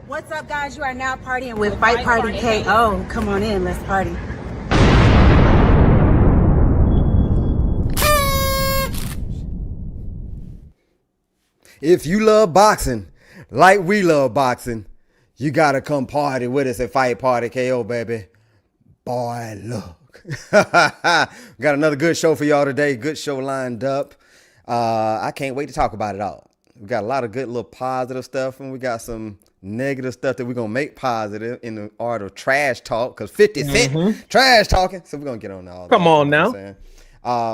What's up, guys? You are now partying with Fight Party KO. Come on in, let's party. If you love boxing like we love boxing, you gotta come party with us at Fight Party KO, baby. Boy, look. Got another good show for y'all today. Good show lined up. I can't wait to talk about it all. We got a lot of good little positive stuff, and we got some negative stuff that we're going to make positive in the art of trash talk, because 50 Cent trash talking. So we're going to get on all that. Come on now. You know what I'm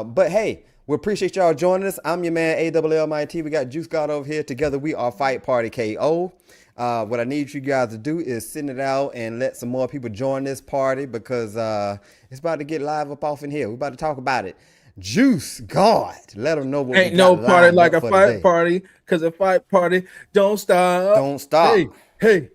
saying? But hey, we appreciate y'all joining us. I'm your man, ALLMIT. We got Juice God over here. Together, we are Fight Party KO. What I need you guys to do is send it out and let some more people join this party, because it's about to get live up off in here. We're about to talk about it. Juice God, let them know what ain't we got no party like a fight today. party, because a fight party don't stop. Don't stop. Hey.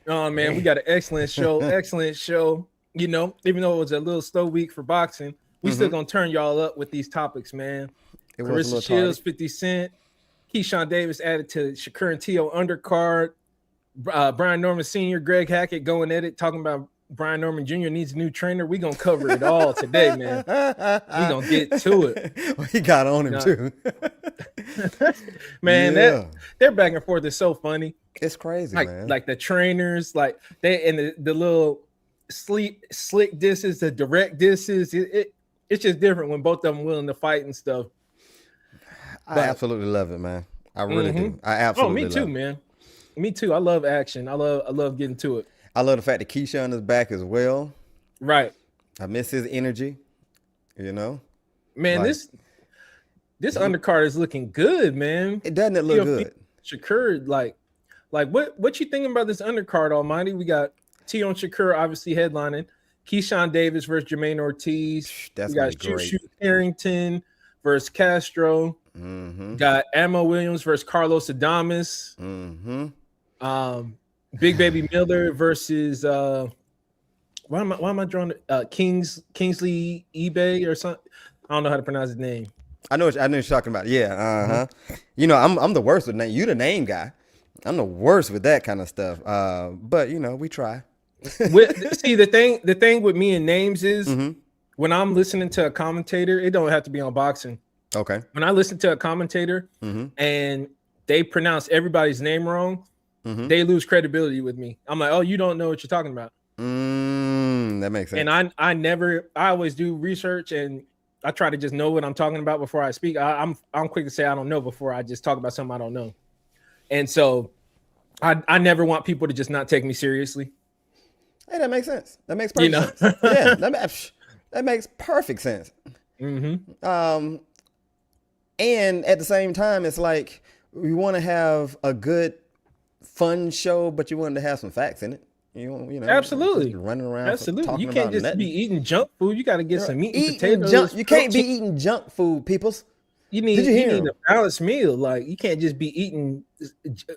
Oh man, we got an excellent show. Excellent show. You know, even though it was a little slow week for boxing, we still gonna turn y'all up with these topics, man. It was a CLARESSA little Shields, tardy. 50 Cent, KEYSHAWN Davis added to Shakur and T.O. undercard. Brian Norman Sr., Greg Hackett going at it, talking about Brian Norman Jr. needs a new trainer. We're going to cover it all today, man. We're going to get to it. He got on him too. Man, Yeah. they're back and forth is so funny. It's crazy, Like, man. like the trainers, like they and the little slick disses, the direct disses. It's just different when both of them willing to fight and stuff. I absolutely love it, man. I really do. I absolutely me too, love it. man. Me too. I love action. I love getting to it. I love the fact that KEYSHAWN is back as well. Right. I miss his energy, you know. Man, Like- this undercard is looking good, man. It doesn't it look good? Shakur, like what you thinking about this undercard, Almighty? We got T on Shakur obviously headlining. KEYSHAWN Davis versus Jermaine Ortiz. That's we got gonna be great. Harrington versus Castro. Got Ammo Williams versus Carlos Adames. Big Baby Miller versus why am I drawing Kingsley eBay or something? I don't know how to pronounce his name. I know what you're talking about. Yeah, You know, I'm the worst with name. You the name guy. I'm the worst with that kind of stuff. But you know, we try. See, the thing with me and names is when I'm listening to a commentator, it don't have to be on boxing. Okay. When I listen to a commentator and they pronounce everybody's name wrong, they lose credibility with me. I'm like, oh, you don't know what you're talking about. That makes sense. And I always do research, and I try to just know what I'm talking about before I speak. I'm quick to say I don't know before I just talk about something I don't know. And so I never want people to just not take me seriously. Hey, that makes sense. That makes perfect sense. Yeah, that makes perfect sense. And at the same time, it's like we want to have a good, fun show, but you want to have some facts in it. You know, Absolutely, just running around. Absolutely, talking you can't about just nothing. be eating junk food. You got to get some meat and Eating potatoes. You can't be eating junk food, peoples. You need a balanced meal. Like, you can't just be eating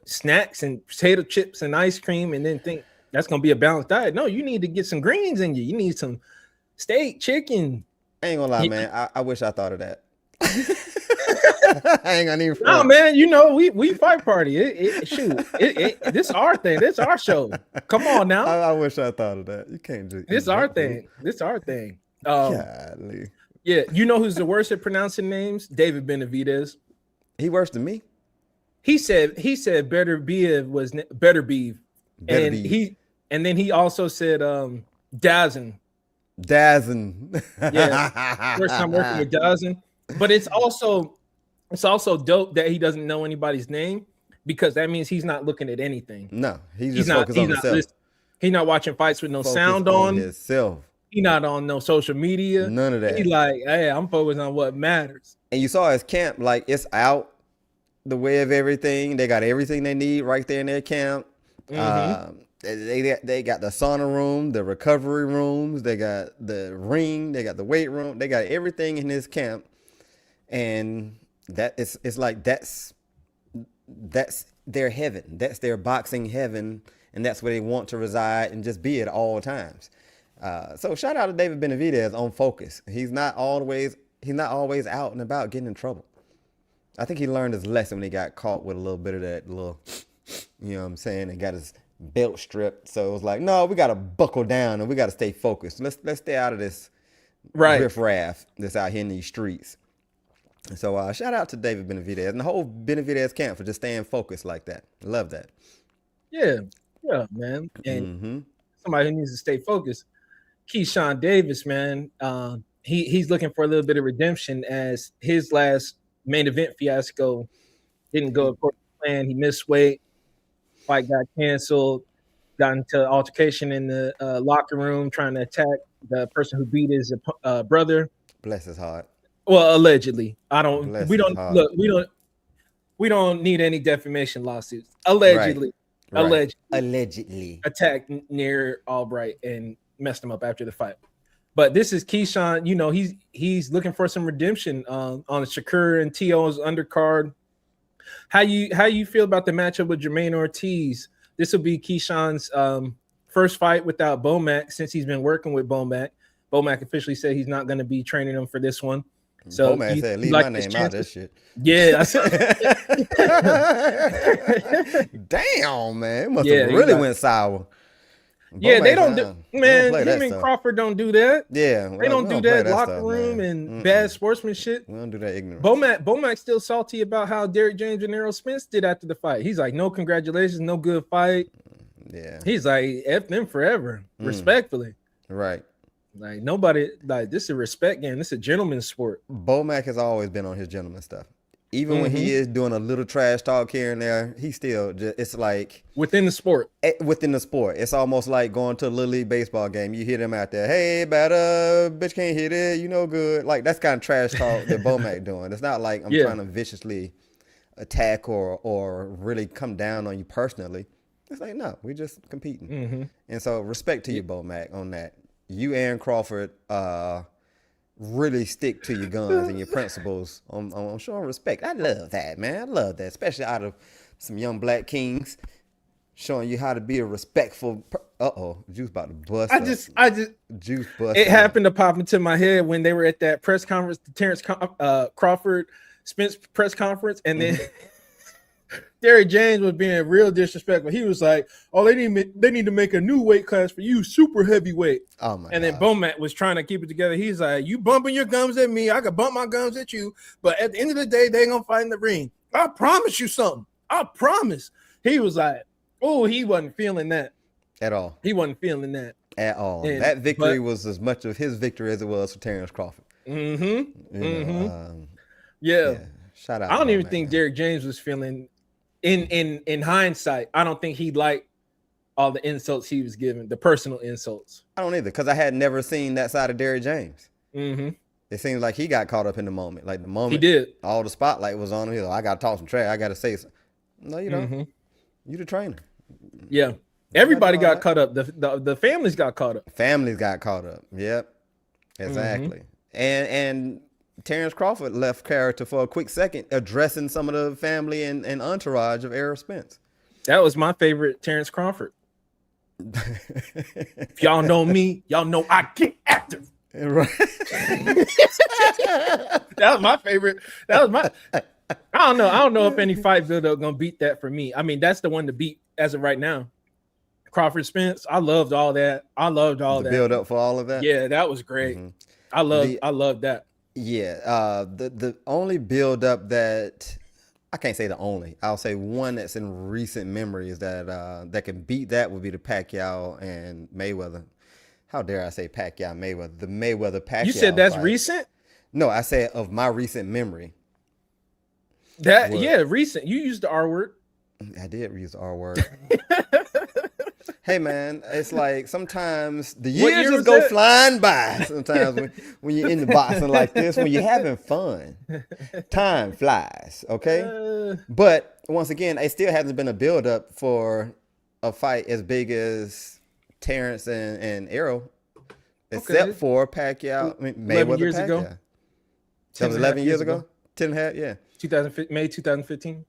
snacks and potato chips and ice cream and then think that's gonna be a balanced diet. No, you need to get some greens in you. You need some steak, chicken. I ain't gonna lie, man. I wish I thought of that. I ain't gonna even. No, man. You know we fight party. This our thing. This our show. Come on now. I wish I thought of that. You can't just. This our thing. This our thing. Golly. Yeah, you know who's the worst at pronouncing names? David Benavidez. He worse than me. He said Better Beev was Better Beev. And then he also said Dazin. Yeah. First time working with Dazin. But it's also dope that he doesn't know anybody's name, because that means he's not looking at anything. No, he's just focused on himself. He's not watching fights with no Focus sound on himself. He's not on no social media. None of that. He's like, hey, I'm focused on what matters. And you saw his camp, like, it's out the way of everything. They got everything they need right there in their camp. They got the sauna room, the recovery rooms, they got the ring, they got the weight room, they got everything in this camp. And it's like that's their heaven. That's their boxing heaven, and that's where they want to reside and just be at all times. So shout out to David Benavidez on focus. He's not always out and about getting in trouble. I think he learned his lesson when he got caught with a little bit of that little, you know what I'm saying, and got his belt stripped. So it was like, no, we got to buckle down and we got to stay focused. Let's stay out of this riffraff that's out here in these streets. And so shout out to David Benavidez and the whole Benavidez camp for just staying focused like that. Love that. Yeah, man. And somebody who needs to stay focused. KEYSHAWN Davis, man. He's looking for a little bit of redemption as his last main event fiasco didn't go according to plan. He missed weight. Fight got canceled. Got into altercation in the locker room trying to attack the person who beat his brother. Bless his heart. Well, allegedly. Bless we don't need any defamation lawsuits. Allegedly. Right. Allegedly. Attacked near Albright and messed him up after the fight. But this is KEYSHAWN. You know, he's looking for some redemption on Shakur and T.O.'s undercard. How you feel about the matchup with Jermaine Ortiz? This will be KEYSHAWN's first fight without Bomac since he's been working with Bomac. Bomac officially said he's not going to be training him for this one. So Bomac said, leave my name out of this shit. Yeah. Damn, man. It must have really went sour. Yeah, they don't do, man. Him and Crawford don't do that. Yeah, they don't do that locker room and bad sportsmanship. We don't do that ignorant. Bomac's still salty about how Derrick James and Errol Spence did after the fight. He's like, no congratulations, no good fight. Yeah, he's like, F them forever, respectfully. Right. Like nobody, like this is a respect game. This is a gentleman's sport. Bomac has always been on his gentleman stuff. Even when he is doing a little trash talk here and there, he still just, it's like within the sport. Within the sport. It's almost like going to a Little League baseball game. You hear them out there, hey, batter, bitch can't hit it, you know good. Like that's kind of trash talk that Bomac doing. It's not like I'm trying to viciously attack or really come down on you personally. It's like, no, we just competing. And so respect to you, Bomac, on that. You and Crawford really stick to your guns and your principles on showing respect. I love that, man. I love that, especially out of some young black kings showing you how to be a respectful. Juice about to bust. I just Juice bust. It happened to pop into my head when they were at that press conference, the Terrence Crawford Spence press conference, and then Derrick James was being real disrespectful. He was like, "Oh, they need to make a new weight class for you, super heavyweight." Oh my! And then Bomac was trying to keep it together. He's like, "You bumping your gums at me, I can bump my gums at you, but at the end of the day, they ain't gonna fight in the ring. I promise you something. I promise." He was like, "Oh, he wasn't feeling that at all. He wasn't feeling that at all. And, that victory was as much of his victory as it was for Terrence Crawford." Yeah. Shout out. I don't even think Derrick James was feeling. In hindsight, I don't think he liked all the insults he was given, the personal insults. I don't either, because I had never seen that side of Derrick James. It seems like he got caught up in the moment. Like the moment he did, all the spotlight was on him. He's like, I got to talk some trash. I got to say something. No, you don't. You the trainer. Yeah. Everybody got caught up. The families got caught up. Families got caught up. Yep. Exactly. And Terrence Crawford left character for a quick second, addressing some of the family and entourage of Errol Spence. That was my favorite Terrence Crawford. If y'all know me, y'all know I get active. Right. That was my favorite. That was my. I don't know if any fight build-up gonna beat that for me. I mean, that's the one to beat as of right now. Crawford Spence. I loved all that. I loved all that build up for all of that. Yeah, that was great. I loved that. Yeah, the only build up that I can't say the only, I'll say one that's in recent memory is that can beat that would be the Pacquiao and Mayweather. How dare I say Pacquiao Mayweather? The Mayweather Pacquiao. You said that's fight. Recent? No, I said of my recent memory. Recent. You used the R word. I did use the R word. Hey man, it's like sometimes the years just go flying by. Sometimes when you're in the boxing like this, when you're having fun, time flies. Okay, but once again, it still hasn't been a build up for a fight as big as Terrence and Errol, except for Pacquiao. I mean, Mayweather years Pacquiao. Ago. That was 11 years ago. 10 and a half, yeah. May 2015.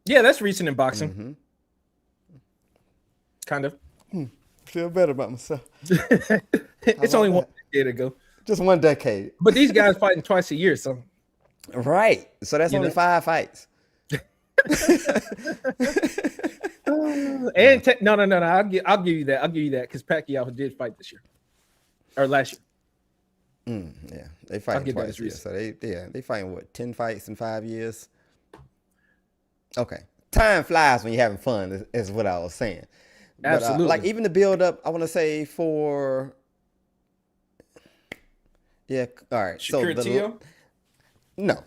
Yeah, that's recent in boxing. Kind of. Feel better about myself. It's only 1 decade ago. Just 1 decade. But these guys fighting twice a year, so Right. So that's only 5 fights. And no. I'll give you that. I'll give you that because Pacquiao did fight this year or last year. Yeah, they fighting twice. Yeah. So they fighting what, 10 fights in 5 years. Okay, time flies when you're having fun. Is what I was saying. Absolutely. But, like even the build up, I want to say for. Yeah. All right. Shakur no,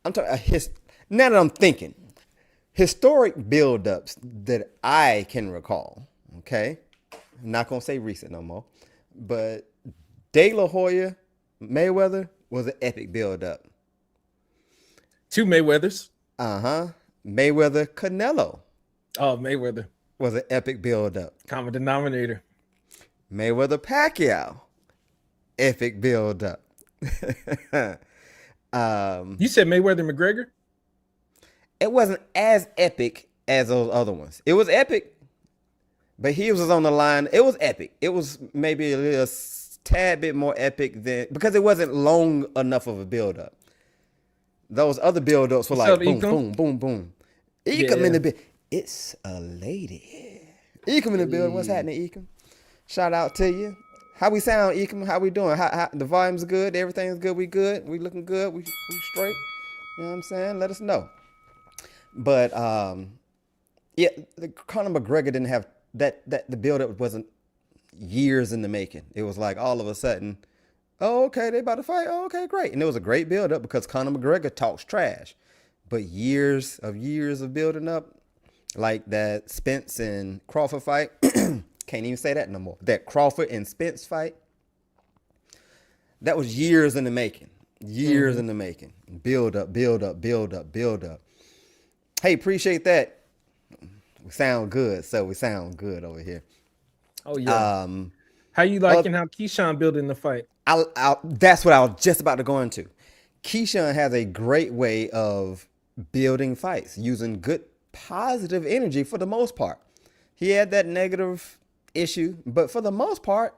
I'm talking. Now that I'm thinking, historic build-ups that I can recall. Okay, I'm not gonna say recent no more, but De La Hoya Mayweather was an epic build-up. 2 Mayweathers. Mayweather Canelo. Oh, Mayweather was an epic build-up. Common denominator. Mayweather Pacquiao. Epic build-up. You said Mayweather McGregor? It wasn't as epic as those other ones. It was epic, but he was on the line. It was epic. It was maybe a tad bit more epic than, because it wasn't long enough of a build-up. Those other build-ups were like boom, boom, boom, boom. Ekum in the build. It's a lady. Ekum in the building. What's happening, Ekum? Shout out to you. How we sound, Ekum? How we doing? How the volume's good? Everything's good? We good? We looking good? We straight? You know what I'm saying? Let us know. But yeah, Conor McGregor didn't have that the build-up wasn't years in the making. It was like all of a sudden, oh, okay, they about to fight. Oh, okay, great. And it was a great build-up because Conor McGregor talks trash. But years of building up, like that Spence and Crawford fight, can't even say that no more. That Crawford and Spence fight, that was years in the making. Years in the making. Build up, build up, build up, build up. Hey, appreciate that. We sound good, so we sound good over here. Oh yeah. How you liking how KEYSHAWN building the fight? That's what I was just about to go into. KEYSHAWN has a great way of building fights using good positive energy for the most part. He had that negative issue, but for the most part,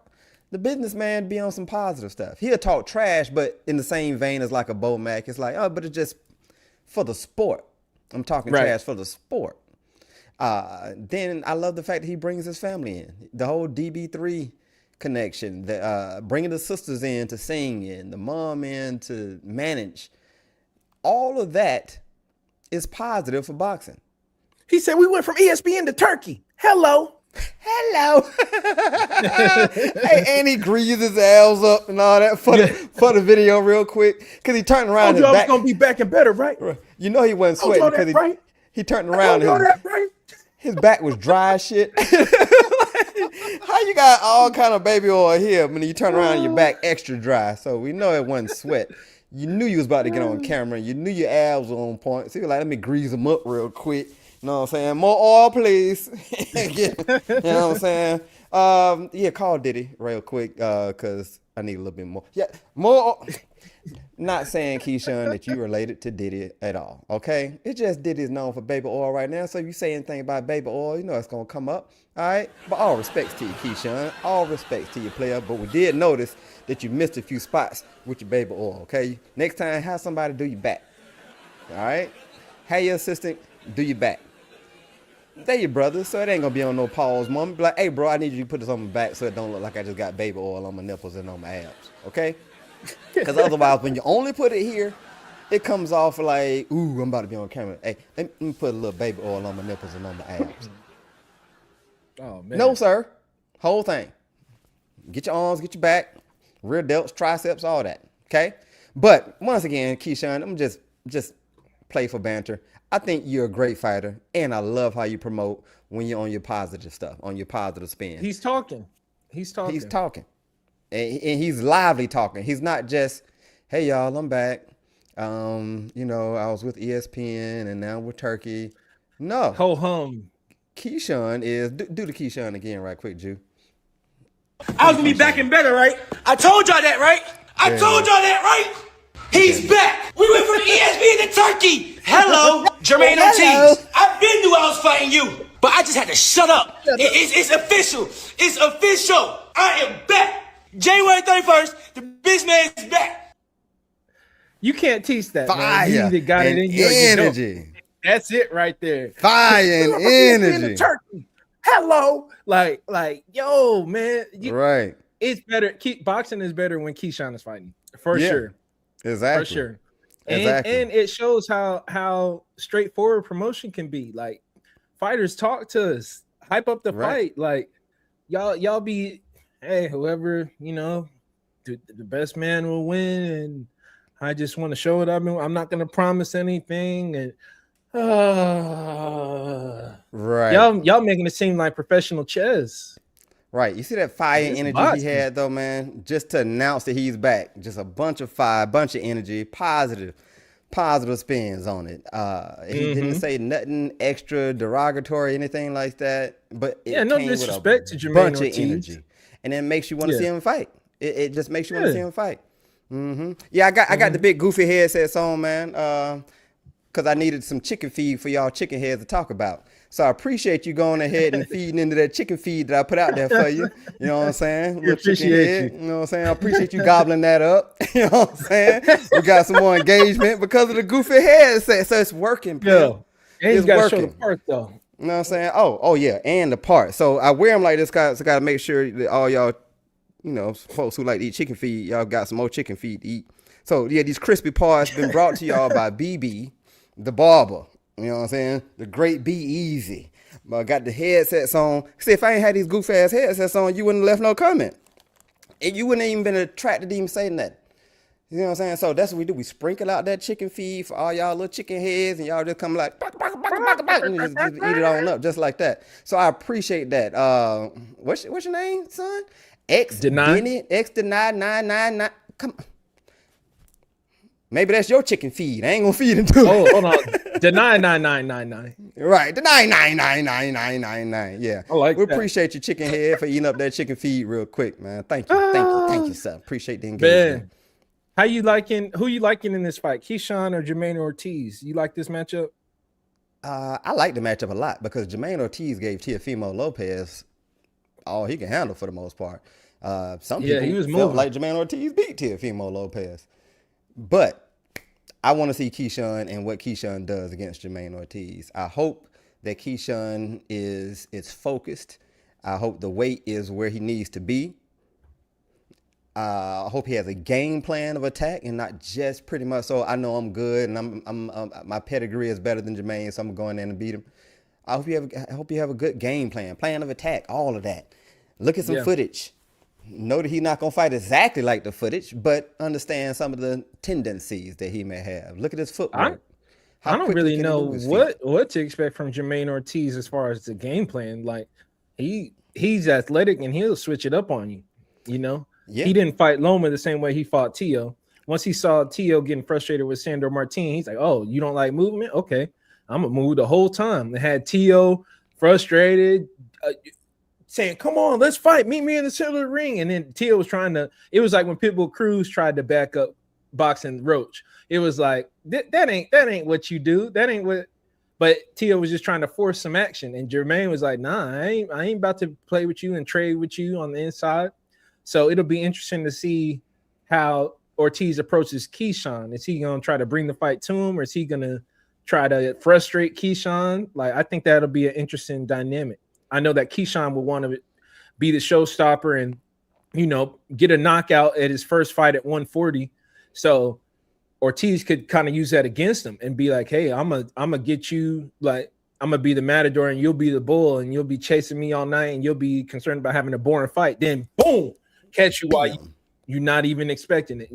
the businessman be on some positive stuff. He'll talk trash, but in the same vein as like a Bo Mac, it's like, oh, but it's just for the sport. I'm talking trash for the sport. Then I love the fact that he brings his family in. The whole DB3 connection, bringing the sisters in to sing and the mom in to manage. All of that is positive for boxing. He said we went from ESPN to Turkey. Hello. Hey, and he greased his ass up and all that for the video real quick because he turned around. I was gonna be back and better, right? You know he wasn't sweating because he turned around. His back was dry as shit. How you got all kind of baby oil here when you turn around and your back extra dry? So we know it wasn't sweat. You knew you was about to get on camera. You knew your abs were on point. So you were like, let me grease them up real quick. You know what I'm saying? More oil, please. You know what I'm saying? Yeah, call Diddy real quick because I need a little bit more. Yeah, more. Not saying, KEYSHAWN, that you related to Diddy at all, okay? It's just Diddy's known for baby oil right now, so if you say anything about baby oil, you know it's going to come up, all right? But all respects to you, KEYSHAWn. All respects to your player, but we did notice that you missed a few spots with your baby oil, okay? Next time, have somebody do your back, all right? Have your assistant do your back. They're your brothers, so it ain't going to be on no pause moment. Be like, hey, bro, I need you to put this on my back so it don't look like I just got baby oil on my nipples and on my abs, okay? Because otherwise, when you only put it here, it comes off like, ooh, I'm about to be on camera. Hey, let me put a little baby oil on my nipples and on my abs. Oh, man. No, sir. Whole thing. Get your arms, get your back, rear delts, triceps, all that, okay? But once again, KEYSHAWn, I'm just play for banter. I think you're a great fighter, and I love how you promote when you're on your positive stuff, on your positive spin. He's talking. And he's lively talking. He's not just, hey, y'all, I'm back. You know, I was with ESPN, and now we're Turkey. No. Ho hum. KEYSHAWn is, do the KEYSHAWn again right quick, Jew. I was going to be back and better, right? I told y'all that, right? I told y'all that, right? He's back. We went from ESPN to Turkey. Hello, Jermaine Ortiz. I've been knew I was fighting you, but I just had to shut up. It's official. It's official. I am back. January 31st, the business is back. You can't teach that, man. Fire You either got it and in you or you don't. energy. That's it right there. Fire and energy. Turkey. Hello. Like, yo, man. Right. It's better. Boxing is better when KEYSHAWN is fighting. For sure. Exactly. For sure. Exactly. And it shows how straightforward promotion can be. Like, fighters talk to us, hype up the fight. Like, y'all be, hey, whoever, the best man will win. And I just want to show it. I'm not going to promise anything. And right. Y'all making it seem like professional chess. Right. You see that fire energy he had though, man? Just to announce that he's back. Just a bunch of fire, bunch of energy, positive spins on it. He didn't say nothing extra derogatory, anything like that. But it no came disrespect with to a Jermaine bunch Ortiz. of energy. And it makes you want to see him fight. It just makes you want to see him fight. Yeah, I got the big goofy headsets on, man. Because I needed some chicken feed for y'all chicken heads to talk about. So I appreciate you going ahead and feeding into that chicken feed that I put out there for you. You know what I'm saying? Little chicken head. You know what I'm saying? I appreciate you gobbling that up. You know what I'm saying? We got some more engagement because of the goofy headset. So it's working, Yo, and it's got to show working. the part though. You know what I'm saying? Oh yeah, and the part. So I wear them like this, guys. So I got to make sure that all y'all, folks who like to eat chicken feed, y'all got some more chicken feed to eat. So yeah, these crispy parts been brought to y'all by BB, the barber. You know what I'm saying? The great Be Easy. But I got the headsets on. See, if I ain't had these goof ass headsets on, you wouldn't have left no comment. And you wouldn't have even been attracted to even saying that. You know what I'm saying? So that's what we do. We sprinkle out that chicken feed for all y'all little chicken heads, and y'all just come like, and just eat it on up just like that. So I appreciate that. What's your name, son? Deny 999. Come on. Maybe that's your chicken feed. I ain't gonna feed into it. Oh, hold on. Deny 9999. Right. Deny 99999. Yeah. I like we that. appreciate you, chicken head, for eating up that chicken feed real quick, man. Thank you. Thank you, sir. Appreciate the engagement. Man. Who you liking in this fight? KEYSHAWN or Jermaine Ortiz? You like this matchup? I like the matchup a lot because Jermaine Ortiz gave Teofimo Lopez all he can handle for the most part. Some people he was felt moving. like Jermaine Ortiz beat Teofimo Lopez. But I want to see KEYSHAWN and what KEYSHAWN does against Jermaine Ortiz. I hope that KEYSHAWN is focused. I hope the weight is where he needs to be. I hope he has a game plan of attack and not just pretty much, so I know I'm good and I'm my pedigree is better than Jermaine, so I'm going in and beat him. I hope you have a good game plan of attack, all of that. Look at some footage. Know that he's not going to fight exactly like the footage, but understand some of the tendencies that he may have. Look at his footwork. I don't really know what to expect from Jermaine Ortiz as far as the game plan. Like he's athletic and he'll switch it up on you. Yeah. He didn't fight Loma the same way he fought Tio. Once he saw Tio getting frustrated with Sandor Martin, he's like, "Oh, you don't like movement? Okay, I'm gonna move the whole time." They had Tio frustrated. Saying, "Come on, let's fight. Meet me in the center of the ring." And then Tio was trying to. It was like when Pitbull Cruz tried to back up boxing Roach. It was like that ain't what you do. That ain't what. But Tio was just trying to force some action, and Jermaine was like, "Nah, I ain't about to play with you and trade with you on the inside." So it'll be interesting to see how Ortiz approaches KEYSHAWN. Is he gonna try to bring the fight to him, or is he gonna try to frustrate KEYSHAWN? Like, I think that'll be an interesting dynamic. I know that KEYSHAWN would want to be the showstopper and, get a knockout at his first fight at 140. So Ortiz could kind of use that against him and be like, "Hey, I'm gonna get you, like, I'm gonna be the matador and you'll be the bull and you'll be chasing me all night and you'll be concerned about having a boring fight. Then boom, catch you while you're not even expecting it."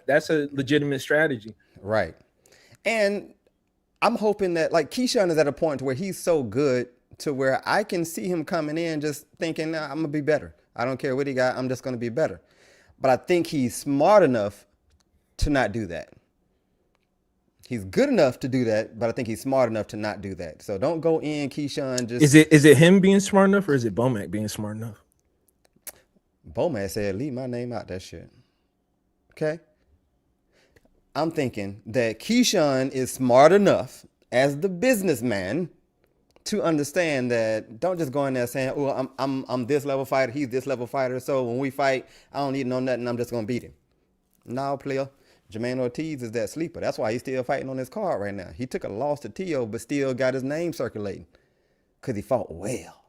That's a legitimate strategy. Right. And I'm hoping that, like, KEYSHAWN is at a point where he's so good to where I can see him coming in just thinking, "Nah, I'm going to be better. I don't care what he got. I'm just going to be better." But I think he's smart enough to not do that. He's good enough to do that, but I think he's smart enough to not do that. So don't go in, KEYSHAWN. Just Is it him being smart enough, or is it Bomac being smart enough? Bomac said, "Leave my name out that shit." Okay? I'm thinking that KEYSHAWN is smart enough as the businessman to understand that don't just go in there saying, "Oh, I'm this level fighter, he's this level fighter, so when we fight, I don't need to know nothing, I'm just gonna beat him." No, player. Jermaine Ortiz is that sleeper. That's why he's still fighting on his card right now. He took a loss to Tio, but still got his name circulating because he fought well.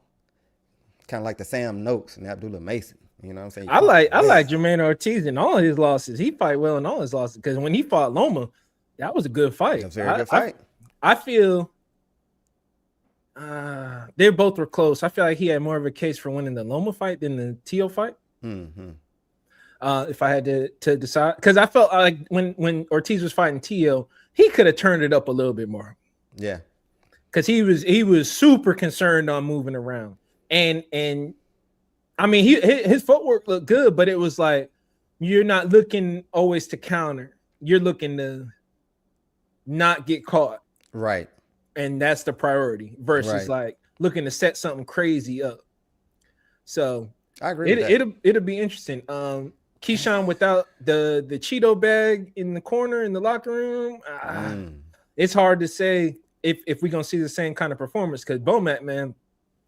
Kind of like the Sam Noakes and Abdullah Mason. You know what I'm saying? I like Jermaine Ortiz in all his losses. He fight well in all his losses because when he fought Loma, that was a good fight. It was a very good fight. I feel they both were close. I feel like he had more of a case for winning the Loma fight than the Tio fight. Mm-hmm. If I had to decide, because I felt like when Ortiz was fighting Tio, he could have turned it up a little bit more. Yeah, because he was super concerned on moving around, and I mean his footwork looked good, but it was like you're not looking always to counter. You're looking to not get caught, right? And that's the priority versus like looking to set something crazy up. So I agree. With that. It'll be interesting. KEYSHAWN without the Cheeto bag in the corner in the locker room, it's hard to say if we're gonna see the same kind of performance. Because Bomac, man,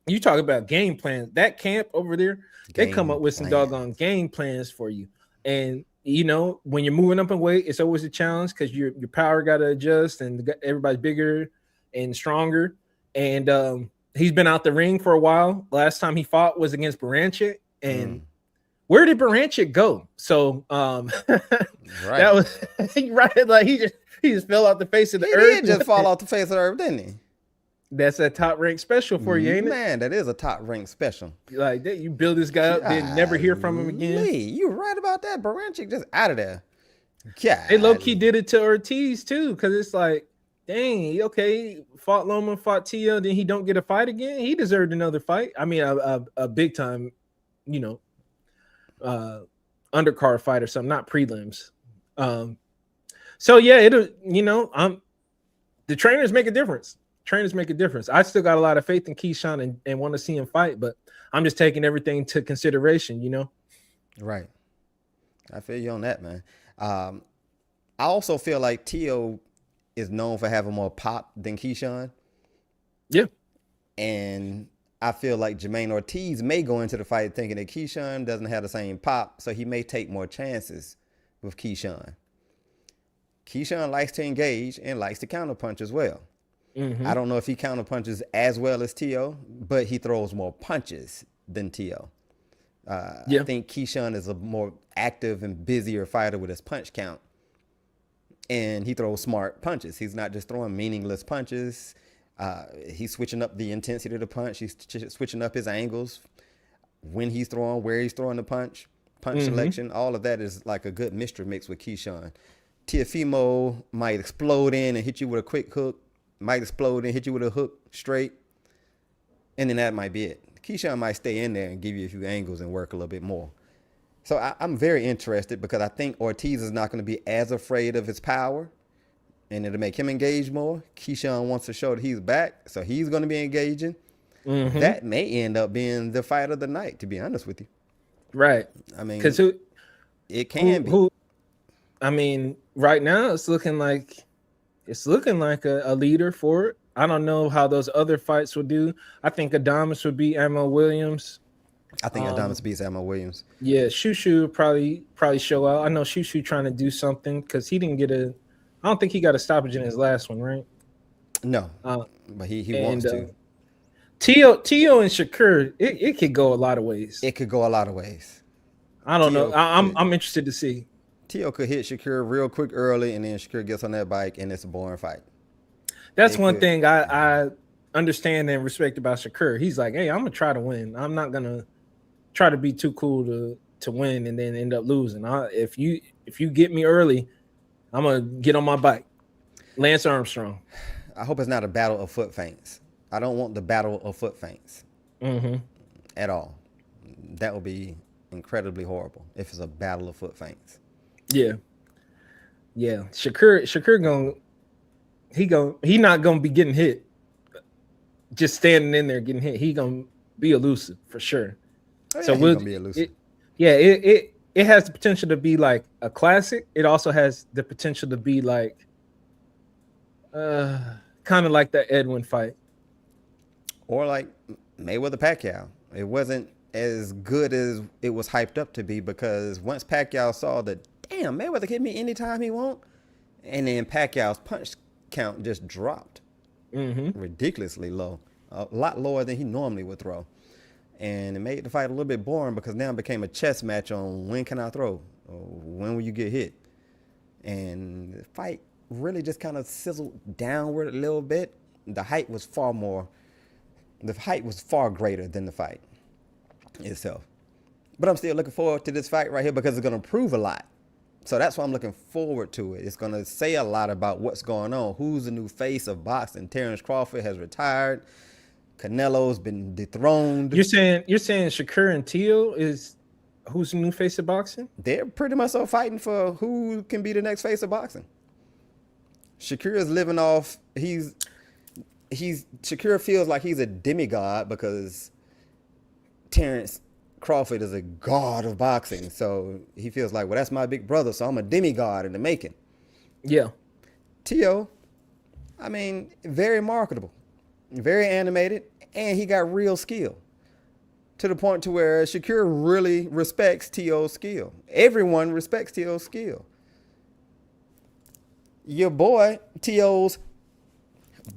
you talk about game plans. That camp over there, they come up with some doggone game plans for you. And you know, when you're moving up in weight, it's always a challenge because your power got to adjust, and everybody's bigger and stronger. And he's been out the ring for a while. Last time he fought was against Baranchik, and where did Baranchik go? So that was right. Like he just fell off the face of the earth. He did just fall off the face of the earth, didn't he? That's a top rank special for you, ain't it? Man, that is a top rank special. Like that, you build this guy up, then never hear from him again. You're right about that. Baranchik just out of there. Yeah, they low key did it to Ortiz too, because it's like, dang, okay, fought Loma, fought Tia, then he don't get a fight again. He deserved another fight. I mean, a big time, you know, undercard fight or something, not prelims. So yeah, it'll, you know, the trainers make a difference. Trainers make a difference. I still got a lot of faith in KEYSHAWN and want to see him fight, but I'm just taking everything to consideration, you know? Right. I feel you on that, man. I also feel like Tio is known for having more pop than KEYSHAWN. Yeah. And I feel like Jermaine Ortiz may go into the fight thinking that KEYSHAWN doesn't have the same pop, so he may take more chances with KEYSHAWN. KEYSHAWN likes to engage and likes to counterpunch as well. I don't know if he counterpunches as well as Tio, but he throws more punches than Tio. I think KEYSHAWN is a more active and busier fighter with his punch count. And he throws smart punches. He's not just throwing meaningless punches. He's switching up the intensity of the punch. He's switching up his angles, when he's throwing, where he's throwing the punch selection. All of that is like a good mixture mix with KEYSHAWN. Teofimo might explode in and hit you with a quick hook. Might explode and hit you with a hook straight, and then that might be it. KEYSHAWN might stay in there and give you a few angles and work a little bit more. So I'm very interested because I think Ortiz is not going to be as afraid of his power, and it'll make him engage more. KEYSHAWN wants to show that he's back, so he's going to be engaging. That may end up being the fight of the night, to be honest with you. Right. I mean, because it can be. I mean, right now it's looking like a leader for it. I don't know how those other fights would do. I think Adames would beat Ammo Williams. I think Adames beats Ammo Williams. Yeah, Shushu would probably show out. I know Shushu trying to do something because he didn't get I don't think he got a stoppage in his last one, right? No, but he wants to. Tio and Shakur, it could go a lot of ways. It could go a lot of ways. I don't know. I'm interested to see. Tio could hit Shakur real quick early, and then Shakur gets on that bike, and it's a boring fight. That's one thing I understand and respect about Shakur. He's like, hey, I'm going to try to win. I'm not going to try to be too cool to win and then end up losing. If you get me early, I'm going to get on my bike. Lance Armstrong. I hope it's not a battle of foot feints. I don't want the battle of foot feints at all. That would be incredibly horrible if it's a battle of foot feints. Yeah. Shakur he not gonna be getting hit. Just standing in there getting hit. He gonna be elusive for sure. Oh, yeah, so we'll be elusive. It has the potential to be like a classic. It also has the potential to be like kind of like that Edwin fight. Or like Mayweather Pacquiao. It wasn't as good as it was hyped up to be because once Pacquiao saw that damn, Mayweather hit me anytime he want. And then Pacquiao's punch count just dropped ridiculously low, a lot lower than he normally would throw. And it made the fight a little bit boring because now it became a chess match on when can I throw, or when will you get hit. And the fight really just kind of sizzled downward a little bit. The height was far greater than the fight itself. But I'm still looking forward to this fight right here because it's going to prove a lot. So that's why I'm looking forward to it. It's going to say a lot about what's going on. Who's the new face of boxing? Terrence Crawford has retired. Canelo's been dethroned. You're saying Shakur and Teal is who's the new face of boxing? They're pretty much so fighting for who can be the next face of boxing. Shakur is living off. Shakur feels like he's a demigod because Terrence Crawford is a god of boxing. So he feels like, well, that's my big brother, so I'm a demigod in the making. Yeah. Tio, I mean, very marketable, very animated, and he got real skill. To the point to where Shakur really respects Tio's skill. Everyone respects Tio's skill. Your boy, Tio's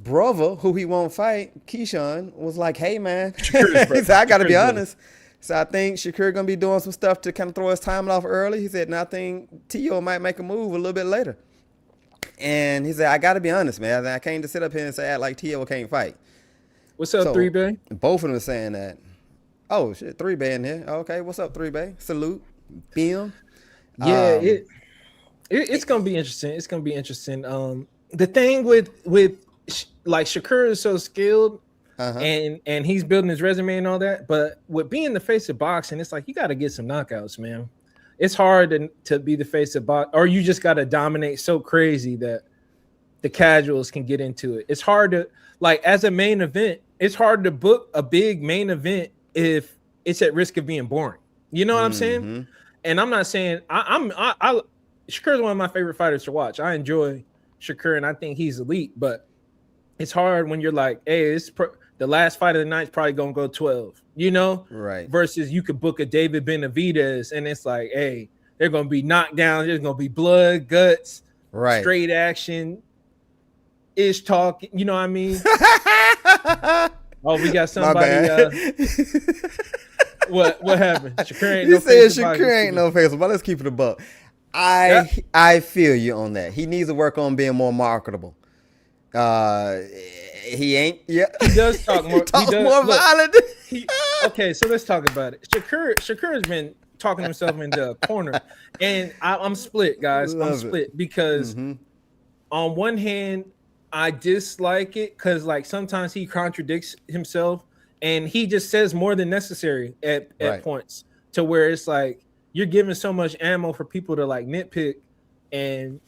brother, who he won't fight, KEYSHAWN, was like, hey, man, he said, I got to be honest. So I think Shakur going to be doing some stuff to kind of throw his time off early. He said, and I think Tio might make a move a little bit later. And he said, I got to be honest, man. I can't just sit up here and say, act like Tio can't fight. What's up, 3Bay? Both of them are saying that. Oh, shit, 3Bay in here. Okay, what's up, 3Bay? Salute. Bim. Yeah, it's going to be interesting. It's going to be interesting. The thing with like Shakur is so skilled, and he's building his resume and all that, but with being the face of boxing, it's like you got to get some knockouts, man. It's hard to be the face of boxing, or you just got to dominate so crazy that the casuals can get into it. It's hard to, like, as a main event, it's hard to book a big main event if it's at risk of being boring. You know what I'm saying? And I'm not saying Shakur is one of my favorite fighters to watch. I enjoy Shakur, and I think he's elite, but it's hard when you're like, hey, the last fight of the night is probably going to go 12, you know? Right. Versus you could book a David Benavidez, and it's like, hey, they're going to be knocked down. There's going to be blood, guts, right, straight action, ish talk. You know what I mean? Oh, we got somebody. What happened? Shakur ain't you no said Shakur ain't no face, but let's keep it a buck. I feel you on that. He needs to work on being more marketable. He ain't. Yeah, he does talk more. More violent. Okay, so let's talk about it. Shakur has been talking himself into a corner, and I'm split, guys. I'm split because on one hand, I dislike it because like sometimes he contradicts himself, and he just says more than necessary at points to where it's like you're giving so much ammo for people to like nitpick and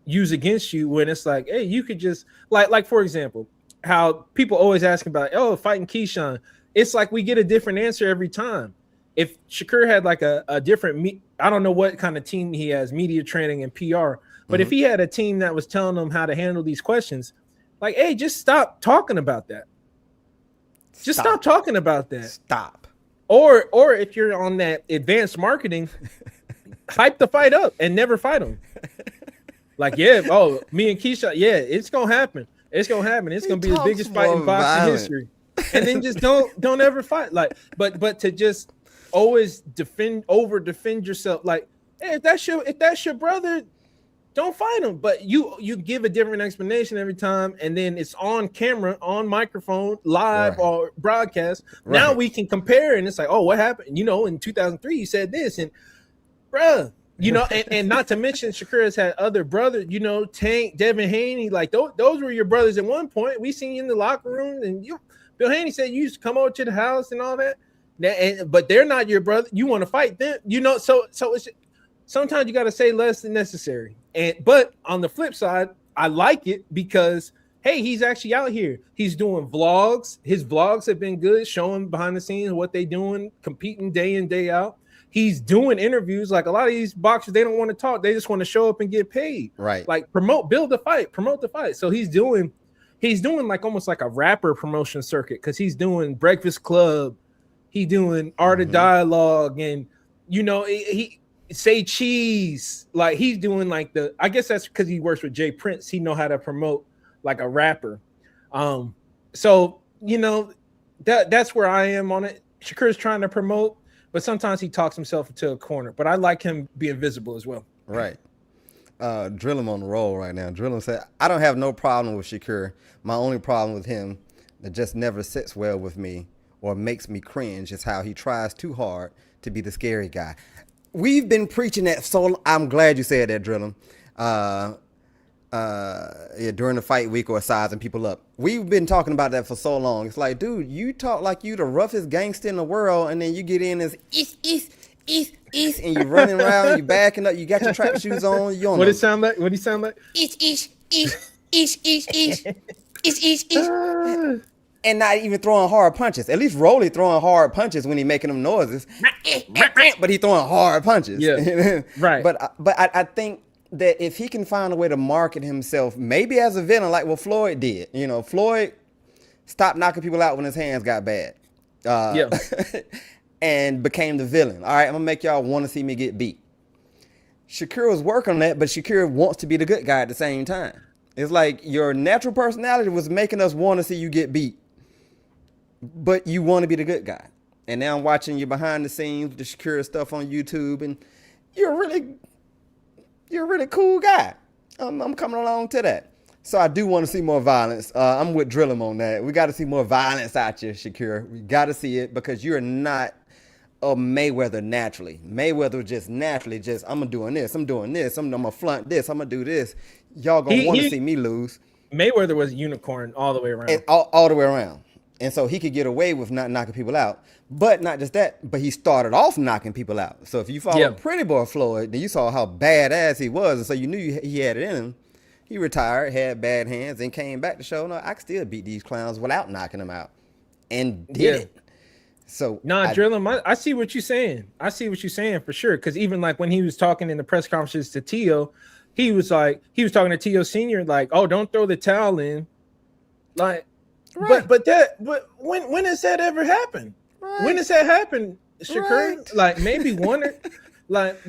use against you when it's like, hey, you could just like for example, how people always ask about, oh, fighting KEYSHAWN. It's like we get a different answer every time. If Shakur had like a different, I don't know what kind of team he has, media training and PR, but if he had a team that was telling him how to handle these questions, like, hey, just stop talking about that. Just stop talking about that. Stop. Or if you're on that advanced marketing, hype the fight up and never fight them. Like, yeah, oh, me and Keyshawn, yeah, it's gonna happen. It's gonna happen. It's gonna be the biggest fight in boxing history. And then just don't ever fight. Like, but to just always defend yourself. Like, hey, if that's your brother, don't fight him. But you give a different explanation every time, and then it's on camera, on microphone, live or broadcast. Now we can compare, and it's like, oh, what happened? You know, in 2003, you said this, and bruh. You know, and not to mention Shakur has had other brothers, you know, Tank, Devin Haney, like those were your brothers at one point. We seen you in the locker room, and Bill Haney said you used to come over to the house and all that. But they're not your brother. You want to fight them, you know. So it's sometimes you got to say less than necessary. But on the flip side, I like it because hey, he's actually out here. He's doing vlogs. His vlogs have been good, showing behind the scenes what they doing, competing day in, day out. He's doing interviews. Like a lot of these boxers, they don't want to talk. They just want to show up and get paid. Right. Like promote the fight. So he's doing like almost like a rapper promotion circuit because he's doing Breakfast Club. He's doing Art of Dialogue. And, you know, say cheese. Like he's doing like I guess that's because he works with Jay Prince. He know how to promote like a rapper. So you know that's where I am on it. Shakur's trying to promote, but sometimes he talks himself into a corner. But I like him being visible as well. Right. Drill him on the roll right now. Drill him said, I don't have no problem with Shakur. My only problem with him that just never sits well with me or makes me cringe is how he tries too hard to be the scary guy. We've been preaching that so I'm glad you said that, Drill him. Yeah, during the fight week or sizing people up. We've been talking about that for so long. It's like, dude, you talk like you the roughest gangster in the world, and then you get in this and you running around, you backing up, you got your track shoes on. You don't What know. it sound like? What he sound like? And not even throwing hard punches. At least Rolly throwing hard punches when he making them noises. But he throwing hard punches. Yeah, right. But I think that if he can find a way to market himself, maybe as a villain like what Floyd did. You know, Floyd stopped knocking people out when his hands got bad. And became the villain. All right, I'm going to make y'all want to see me get beat. Shakur was working on that, but Shakur wants to be the good guy at the same time. It's like your natural personality was making us want to see you get beat, but you want to be the good guy. And now I'm watching you behind the scenes, the Shakur stuff on YouTube, and you're a really cool guy. I'm coming along to that. So I do want to see more violence. I'm with Drillum on that. We got to see more violence out you, Shakur. We got to see it because you're not a Mayweather naturally. Mayweather just naturally I'm doing this, I'm going to flaunt this, I'm going to do this. Y'all going to want to see me lose. Mayweather was a unicorn all the way around. And all the way around. And so he could get away with not knocking people out. But not just that, but he started off knocking people out. So if you follow Pretty Boy Floyd, then you saw how badass he was. And so you knew he had it in him. He retired, had bad hands, and came back to show, no, I can still beat these clowns without knocking them out. And did it. So Drillum, I see what you're saying. I see what you're saying for sure. Because even like when he was talking in the press conferences to Tio, he was talking to Tio Sr. like, oh, don't throw the towel in. Like, right. but when has that ever happened? Right. When has that happened, Shakur? Right. Like maybe one or like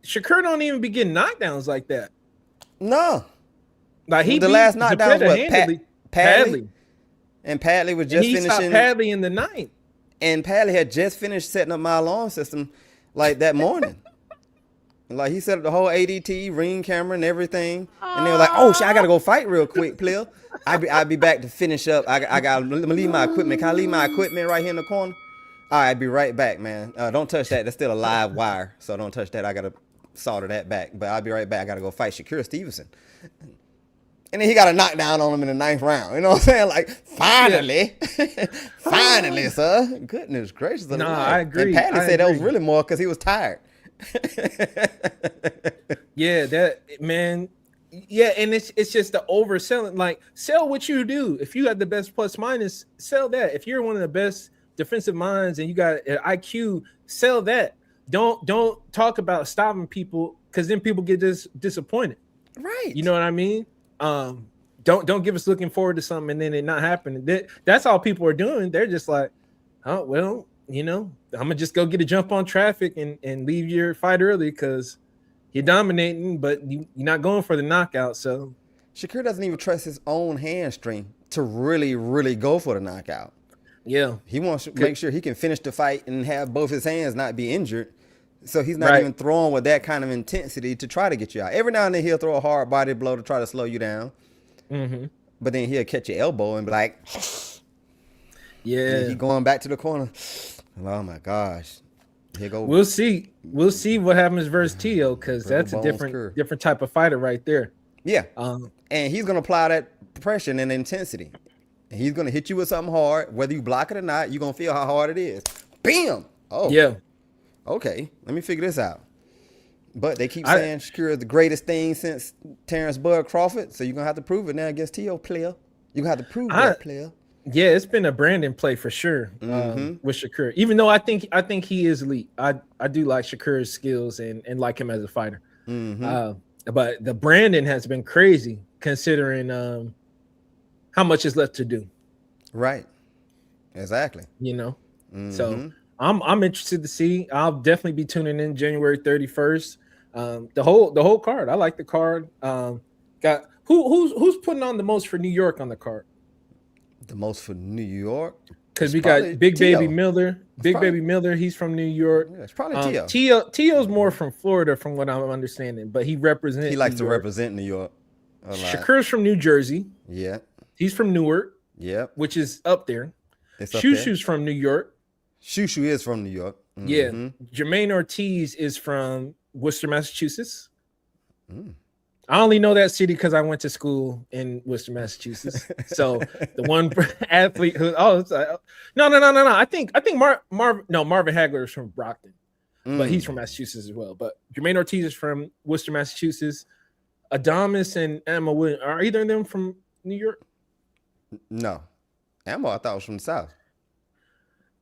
Shakur don't even be getting knockdowns like that. No. Like the last knockdown was what? Padley. And Padley was just finishing. He stopped Padley in the ninth. And Padley had just finished setting up my alarm system like that morning. Like he set up the whole ADT, ring camera and everything. And they were like, oh shit, I gotta go fight real quick, player. I'll be back to finish up. I gotta leave my equipment. Can I leave my equipment right here in the corner? All right, I'll be right back, man. Don't touch that. That's still a live wire. So don't touch that. I gotta solder that back. But I'll be right back. I gotta go fight Shakur Stevenson. And then he got a knockdown on him in the 9th round. You know what I'm saying? Like, finally. Finally, sir. Goodness gracious. No, I agree. And Padley said that was really more because he was tired. Yeah, that, man. Yeah, and it's just the overselling. Like, sell what you do. If you got the best plus minus, sell that. If you're one of the best defensive minds and you got an IQ, sell that. Don't talk about stopping people because then people get disappointed. Right. You know what I mean? Don't give us looking forward to something and then it not happening. That's all people are doing. They're just like, oh, well, you know, I'm gonna just go get a jump on traffic and leave your fight early because you're dominating, but you're not going for the knockout. So Shakur doesn't even trust his own hamstring to really, really go for the knockout. Yeah. He wants to make sure he can finish the fight and have both his hands not be injured. So he's not even throwing with that kind of intensity to try to get you out. Every now and then he'll throw a hard body blow to try to slow you down. Mm-hmm. But then he'll catch your elbow and be like, yeah. He going back to the corner. Oh my gosh. Here go. We'll see. We'll see what happens versus Tio because that's a different type of fighter right there. Yeah. And he's gonna apply that pressure and intensity. And he's gonna hit you with something hard, whether you block it or not. You're gonna feel how hard it is. Bam. Oh yeah. Okay, let me figure this out. But they keep saying Shakur is the greatest thing since Terrence Bud Crawford. So you're going to have to prove it now against T.O. player. You're going to have to prove that player. Yeah, it's been a branding play for sure with Shakur. Even though I think he is elite. I do like Shakur's skills and like him as a fighter. But the branding has been crazy considering how much is left to do. Right. Exactly. You know? So I'm interested to see. I'll definitely be tuning in January 31st. The whole card. I like the card. Got who's putting on the most for New York on the card? The most for New York? Because we got Big T.O. Baby Miller. Baby Miller, he's from New York. Yeah, it's probably T.O. T.O.'s more from Florida, from what I'm understanding, but he represents. He likes to represent New York a lot. Shakur's from New Jersey. Yeah. He's from Newark. Yeah. Which is up there. It's up Shushu's from New York. Shushu is from New York. Mm-hmm. Yeah. Jermaine Ortiz is from Worcester, Massachusetts. I only know that city because I went to school in Worcester, Massachusetts. So the one athlete who no. I think Marvin Hagler is from Brockton, but he's from Massachusetts as well. But Jermaine Ortiz is from Worcester, Massachusetts. Adamas and Emma Williams, are either of them from New York? No, Emma I thought was from the South.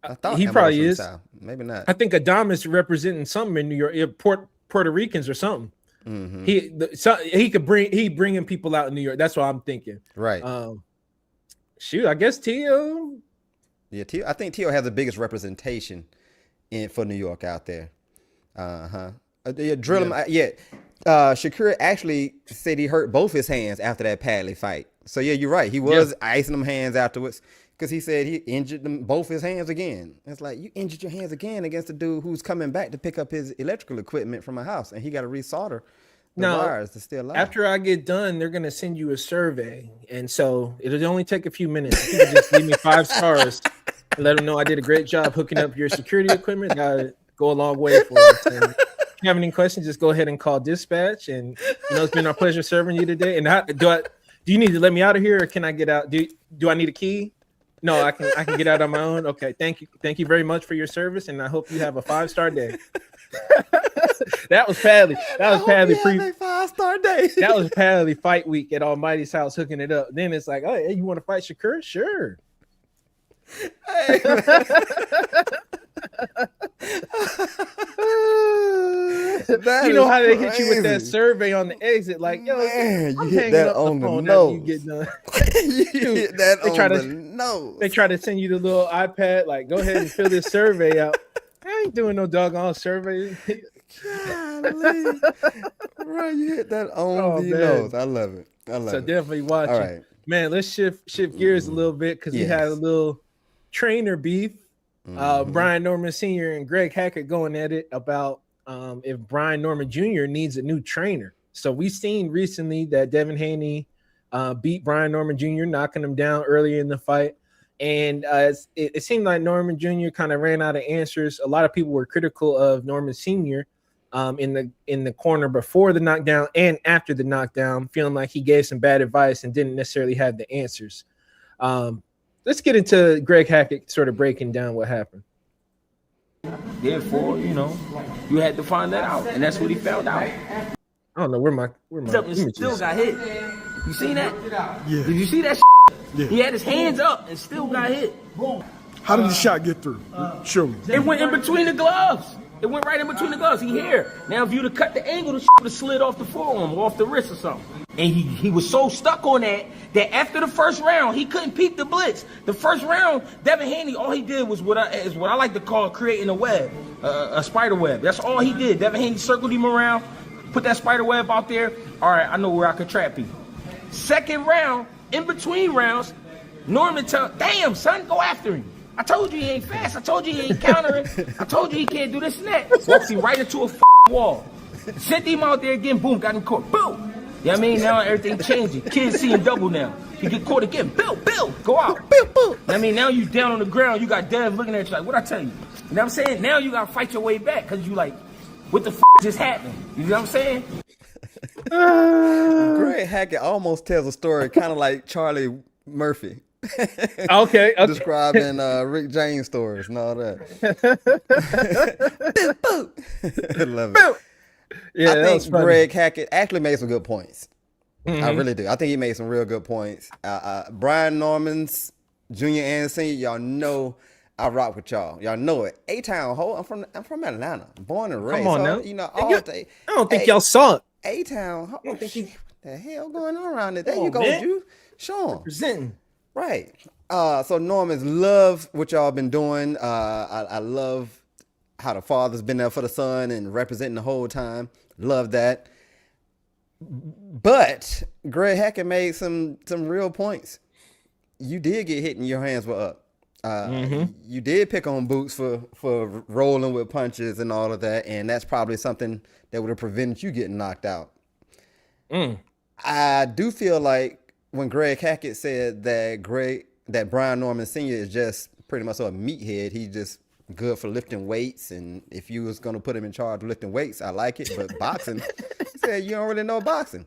I thought he Emma probably was is. from the South. Maybe not. I think Adamas representing something in New York, Puerto Ricans or something. He could bringing people out in New York. That's what I'm thinking. Right. Shoot, I guess T.O. Yeah, T.O. I think T.O. has the biggest representation for New York out there. Drill him. Shakur actually said he hurt both his hands after that Padley fight. So yeah, you're right. He was icing them hands afterwards because he said he injured both his hands again. It's like, you injured your hands again against a dude who's coming back to pick up his electrical equipment from a house, and he got to resolder the wires to stay alive. After I get done, they're gonna send you a survey, and so it'll only take a few minutes. You can just leave me 5 stars and let them know I did a great job hooking up your security equipment. That'll go a long way for us. And if you have any questions, just go ahead and call dispatch. And it's been our pleasure serving you today. And do you need to let me out of here, or can I get out? Do I need a key? No, I can get out on my own. Okay, thank you very much for your service, and I hope you have a 5-star day. That was Padley. That was Padley 5-star day. That was Padley fight week at Almighty's house, hooking it up. Then it's like, oh, hey, you want to fight Shakur? Sure. Hey. You know how they hit you with that survey on the exit, like, yo, man, you hit that on the nose. You get done. You hit that on the nose. They try to send you the little iPad, like, go ahead and fill this survey out. I ain't doing no doggone survey. Golly. Right, you hit that on the nose. I love it. So definitely watch it. Right. Man, let's shift gears a little bit because we had a little trainer beef. Brian Norman Sr. and Greg Hackett going at it about if Brian Norman Jr. needs a new trainer. So we've seen recently that Devin Haney beat Brian Norman Jr., knocking him down earlier in the fight. And it seemed like Norman Jr. kind of ran out of answers. A lot of people were critical of Norman Sr. In the corner before the knockdown and after the knockdown, feeling like he gave some bad advice and didn't necessarily have the answers. Let's get into Greg Hackett sort of breaking down what happened. Therefore, you had to find that out, and that's what he found out. I don't know where my Still got hit. You seen that? Yeah. Did you see that? Yeah. He had his hands up and still got hit. How did the shot get through? Show me. It went in between the gloves. It went right in between the gloves. He here. Now, if you'd have cut the angle, the would have slid off the forearm or off the wrist or something. And he was so stuck on that after the first round, he couldn't peep the blitz. The first round, Devin Haney, all he did was what I like to call creating a web, a spider web. That's all he did. Devin Haney circled him around, put that spider web out there. All right, I know where I could trap him. Second round, in between rounds, Norman damn, son, go after him. I told you he ain't fast. I told you he ain't countering. I told you he can't do this and that. Walks him right into a wall. Sent him out there again. Boom, got him caught. Boom. You know what I mean? Now everything changing. Kids seeing double now. He get caught again. Bill, go out. Bill. I mean, now you down on the ground. You got Dev looking at you like, what I tell you? You know what I'm saying? Now you got to fight your way back because you like, what the just happened? You know what I'm saying? Greg Hackett almost tells a story kind of like Charlie Murphy. Okay. Describing Rick James stories and all that. I love it. Yeah, I think Greg Hackett actually made some good points. Mm-hmm. I really do. I think he made some real good points. Brian Norman's Junior and Senior, y'all know I rock with y'all. Y'all know it. A-Town ho. I'm from Atlanta, born and raised. Come on so, now. You know all day. I don't think y'all saw it. A-Town. Ho. What the hell going on around there? There Come you on, go, man. Jew. Sean. Presenting. Right. So Norman's love what y'all been doing. I love how the father's been there for the son and representing the whole time. Love that. But Greg Hackett made some real points. You did get hit and your hands were up. You did pick on Boots for rolling with punches and all of that, and that's probably something that would have prevented you getting knocked out. I do feel like when Greg Hackett said that Brian Norman Sr. is just pretty much a meathead, he's just good for lifting weights, and if you was going to put him in charge of lifting weights, I like it, but boxing, he said you don't really know boxing.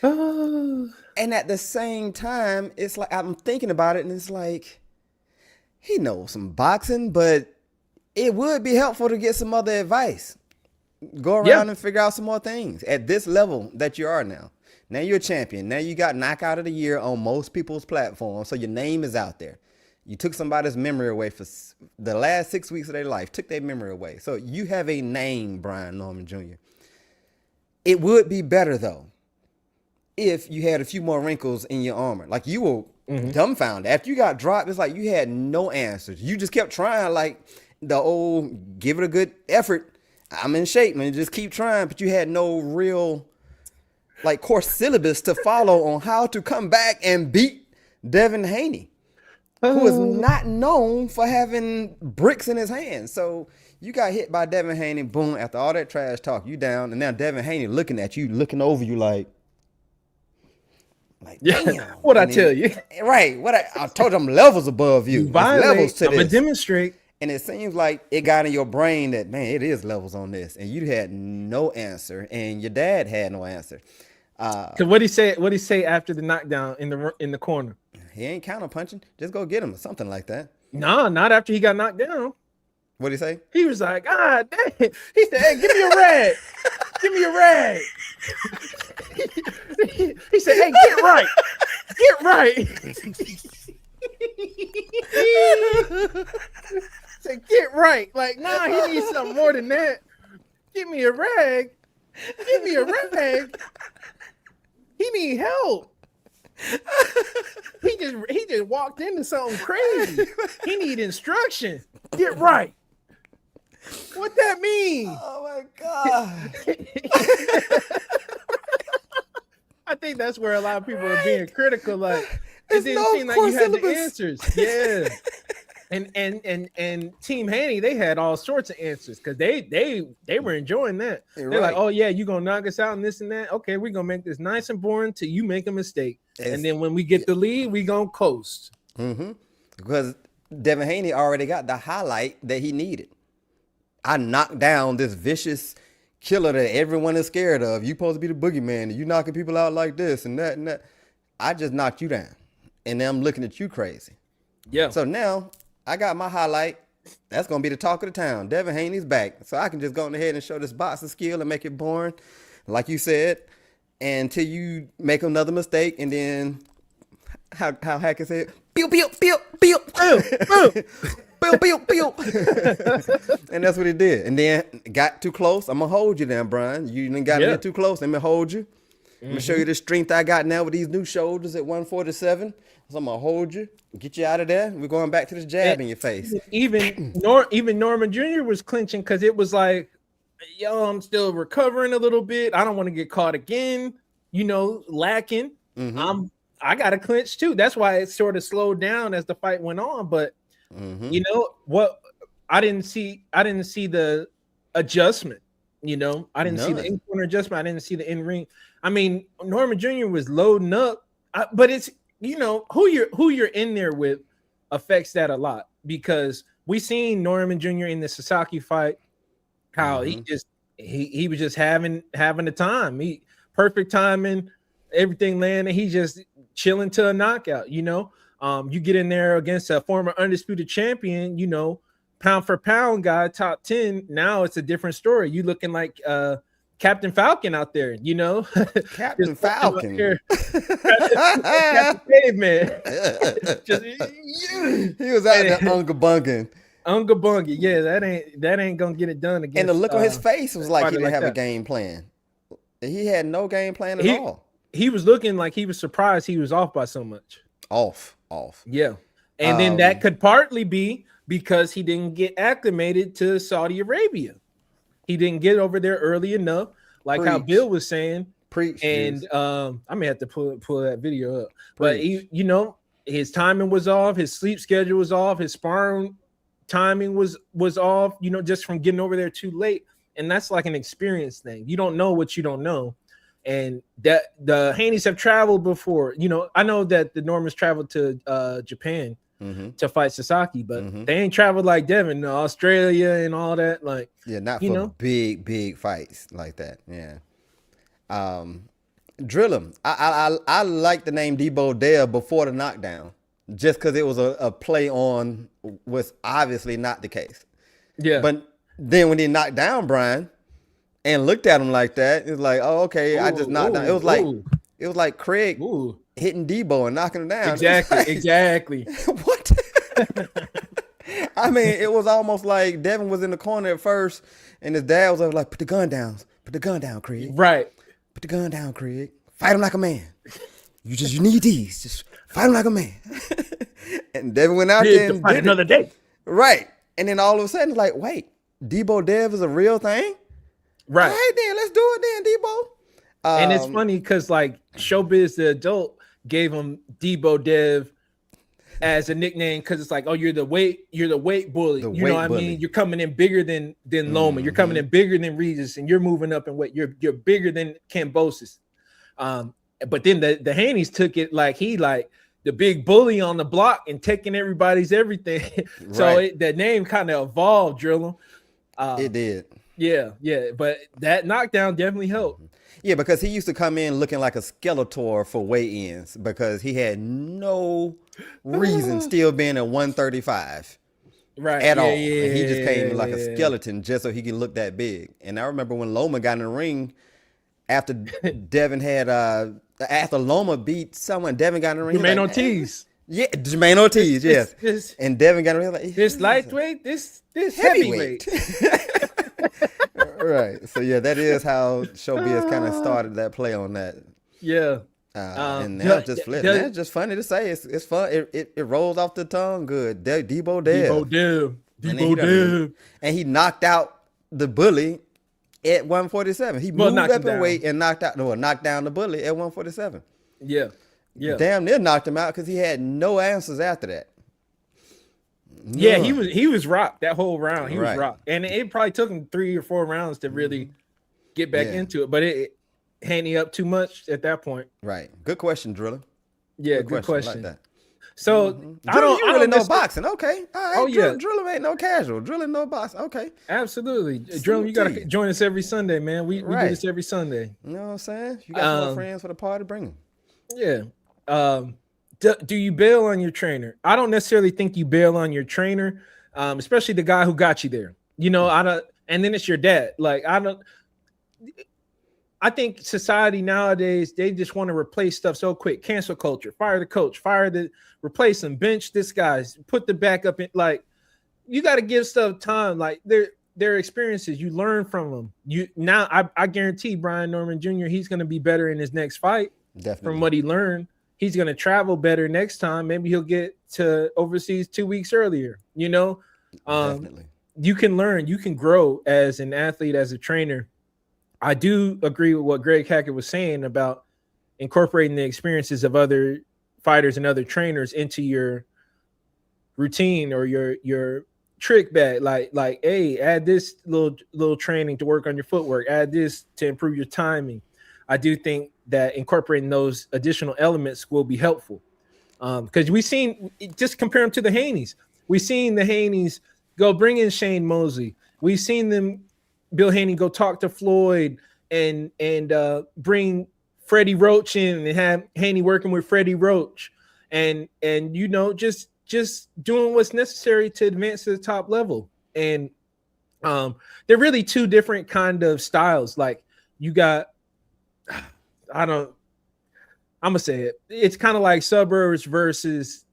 And at the same time, it's like I'm thinking about it, and it's like he knows some boxing, but it would be helpful to get some other advice. Go around and figure out some more things at this level that you are now. Now you're a champion. Now you got knockout of the year on most people's platforms, so your name is out there. You took somebody's memory away for the last 6 weeks of their life, took their memory away. So you have a name, Brian Norman Jr. It would be better, though, if you had a few more wrinkles in your armor. Like you were dumbfounded. After you got dropped, it's like you had no answers. You just kept trying like the old give it a good effort. I'm in shape, man. Just keep trying. But you had no real like course syllabus to follow on how to come back and beat Devin Haney, who is not known for having bricks in his hands. So you got hit by Devin Haney, boom, after all that trash talk, you down, and now Devin Haney looking at you, looking over you like damn. What I tell you. Right. I told you I'm levels above you. Violate, levels to I'm going this. to demonstrate. And it seems like it got in your brain that, man, it is levels on this. And you had no answer, and your dad had no answer. Cause what he say after the knockdown in the corner? He ain't counter punching. Just go get him or something like that. No, not after he got knocked down. What'd he say? He was like, ah, dang. He said, hey, give me a rag. Give me a rag. He said, hey, get right. Get right. Said, get right. Like, nah, he needs something more than that. Give me a rag. Give me a rag. He need help. He just walked into something crazy. He need instruction. Get right. What that mean? Oh my God. I think that's where a lot of people are being critical. Like it didn't seem like you had the answers. Yeah. And Team Haney, they had all sorts of answers because they were enjoying that. They're like, oh yeah, you gonna knock us out and this and that. Okay, we're gonna make this nice and boring till you make a mistake. And then when we get the lead, we gonna coast. Because Devin Haney already got the highlight that he needed. I knocked down this vicious killer that everyone is scared of. You supposed to be the boogeyman, and you knocking people out like this and that and that. I just knocked you down, and then I'm looking at you crazy. Yeah. So now I got my highlight. That's gonna be the talk of the town. Devin Haney's back, so I can just go ahead and show this boxing skill and make it boring, like you said, until you make another mistake, and then how Hackett said, pew pew pew pew pew pew pew pew, and that's what he did. And then got too close. I'm gonna hold you then, Brian. You didn't got to get too close. Let me hold you. I'm gonna show you the strength I got now with these new shoulders at 147. So I'm gonna hold you, get you out of there. We're going back to this jab in your face. Even Norman Jr. was clinching because it was like, yo, I'm still recovering a little bit. I don't want to get caught again. Lacking. I got to clinch too. That's why it sort of slowed down as the fight went on. But you know what? I didn't see the adjustment. I didn't see the in-corner adjustment. I didn't see the in-ring. I mean, Norman Jr. was loading up, but it's who you're in there with affects that a lot, because we seen Norman Jr. in the Sasaki fight, how he was just having the time. Perfect timing, everything landing. He just chilling to a knockout. You get in there against a former undisputed champion, pound for pound guy, top 10. Now it's a different story. You looking like Captain Falcon out there, Captain Falcon. Captain Caveman. He was out there unga bunging. Yeah, that ain't gonna get it done again. And the look on his face was like he didn't have a game plan. He had no game plan at all. He was looking like he was surprised he was off by so much. Off. Yeah. And then that could partly be because he didn't get acclimated to Saudi Arabia. He didn't get over there early enough, like how Bill was saying. And I may have to pull that video up. But his timing was off, his sleep schedule was off, his sparring timing was off, just from getting over there too late. And that's like an experience thing. You don't know what you don't know. And that the Haney's have traveled before. I know that the Normans traveled to Japan to fight Sasaki, but they ain't traveled like Devin to Australia and all that. Like, not for big fights like that. Yeah. Drill him. I like the name Debo Dale before the knockdown, just because it was a play on what's obviously not the case. Yeah. But then when he knocked down Brian and looked at him like that, it's like, oh, okay, I just knocked down. It was like Craig hitting Debo and knocking him down. Exactly. What? I mean, it was almost like Devin was in the corner at first, and his dad was like, "Put the gun down. Put the gun down, Craig. Right. Put the gun down, Craig. Fight him like a man. You need these. Just fight him like a man." And Devin went out there and fight another day. Right. And then all of a sudden, it's like, wait, Debo Dev is a real thing? Right. All right, then, let's do it then, Debo. And it's funny because, like, Showbiz the adult gave him Debo Dev as a nickname because it's like, oh, you're the weight bully. You know what I mean? You're coming in bigger than Loma. You're coming in bigger than Regis, and you're moving up in weight. You're bigger than Cambosis. But then the Haney's took it like the big bully on the block and taking everybody's everything. So the name kind of evolved, Drillum. It did. Yeah. But that knockdown definitely helped. Yeah, because he used to come in looking like a Skeletor for weigh-ins because he had no reason still being at 135 at all. And he just came in like a skeleton just so he could look that big. And I remember when Loma got in the ring after Devin had after Loma beat someone, Devin got in the ring. Jermaine Ortiz. Yeah, Jermaine Ortiz, yes. And Devin got in the ring like, this lightweight, this heavyweight. Right. So yeah, that is how Showbiz kind of started that play on that. Yeah. And now it's just flip. It's just funny to say. It's fun. It rolls off the tongue good. Debo Dev. And he knocked out the bully at 147. He moved up in weight and knocked down the bully at 147. Yeah. Damn near knocked him out because he had no answers after that. Yeah, he was rocked that whole round. He was rocked. And it probably took him 3 or 4 rounds to really get back into it. But it Haney up too much at that point. Right. Good question, Driller. Yeah, good question. Like that. So I don't really know boxing. Okay. All right. Oh yeah. Driller ain't no casual. Driller no boxing. Okay. Absolutely. Driller, you gotta join us every Sunday, man. We do this every Sunday. You know what I'm saying? You got more friends for the party, bring them. Yeah. Do you bail on your trainer? I don't necessarily think you bail on your trainer, especially the guy who got you there. And then it's your dad. I think society nowadays, they just want to replace stuff so quick. Cancel culture, fire the coach, replace him, bench this guy, put the backup in. Like, you got to give stuff time. Like, their experiences, you learn from them. I guarantee Brian Norman Jr., he's going to be better in his next fight. Definitely. From what he learned. He's going to travel better next time. Maybe he'll get to overseas 2 weeks earlier. Definitely. You can learn, you can grow as an athlete, as a trainer. I do agree with what Greg Hackett was saying about incorporating the experiences of other fighters and other trainers into your routine or your trick bag. Like, hey, add this little training to work on your footwork. Add this to improve your timing. I do think that incorporating those additional elements will be helpful. Because we've seen, just compare them to the Haney's. We've seen the Haney's go bring in Shane Mosley. We've seen Bill Haney go talk to Floyd and bring Freddie Roach in and have Haney working with Freddie Roach and just doing what's necessary to advance to the top level. And they're really two different kind of styles. Like, you got, I'm gonna say it. It's kind of like suburbs versus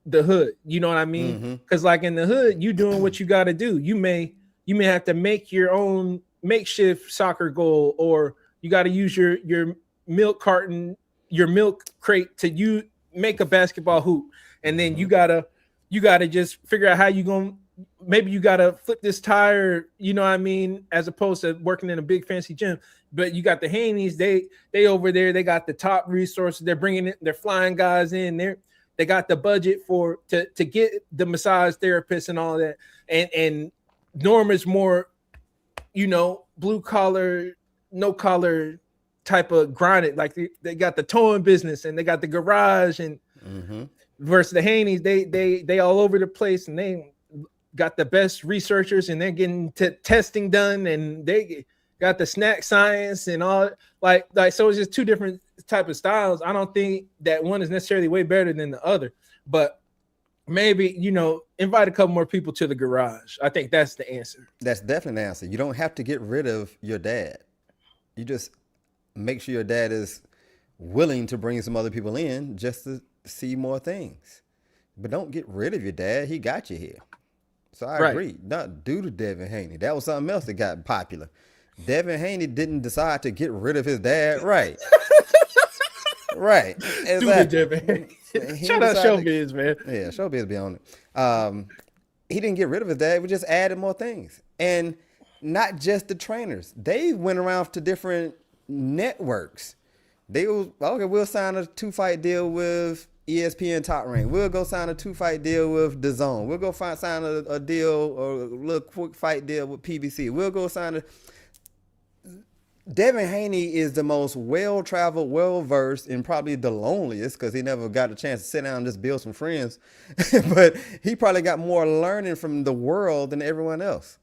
the hood. You know what I mean? Because like in the hood, you doing what you got to do. You may have to make your own makeshift soccer goal, or you got to use your milk carton, your milk crate to make a basketball hoop, and then you gotta just figure out how you gonna. Maybe you gotta flip this tire, you know what I mean, as opposed to working in a big fancy gym. But you got the Haneys, they over there, they got the top resources. They're bringing it, they're flying guys in there. They got the budget to get the massage therapists and all that. And Norm is more, you know, blue collar, no collar type of grinded. Like they got the towing business and they got the garage and versus the Haneys, they all over the place and they got the best researchers and they're getting testing done and they got the snack science and all like so it's just two different type of styles. I don't think that one is necessarily way better than the other, but maybe, you know, invite a couple more people to the garage. I think that's the answer. That's definitely the answer. You don't have to get rid of your dad. You just make sure your dad is willing to bring some other people in just to see more things. But don't get rid of your dad. He got you here. So I agree. Not due to Devin Haney. That was something else that got popular. Devin Haney didn't decide to get rid of his dad. Right. Right. Exactly. Shout out Showbiz, man. Yeah, Showbiz be on it. He didn't get rid of his dad. We just added more things. And not just the trainers. They went around to different networks. They was, okay, we'll sign a 2-fight deal with ESPN Top Rank. We'll go sign a 2-fight deal with DAZN. We'll go sign a deal or a little quick fight deal with PBC. We'll go sign a... Devin Haney is the most well-traveled, well-versed, and probably the loneliest because he never got a chance to sit down and just build some friends. But he probably got more learning from the world than everyone else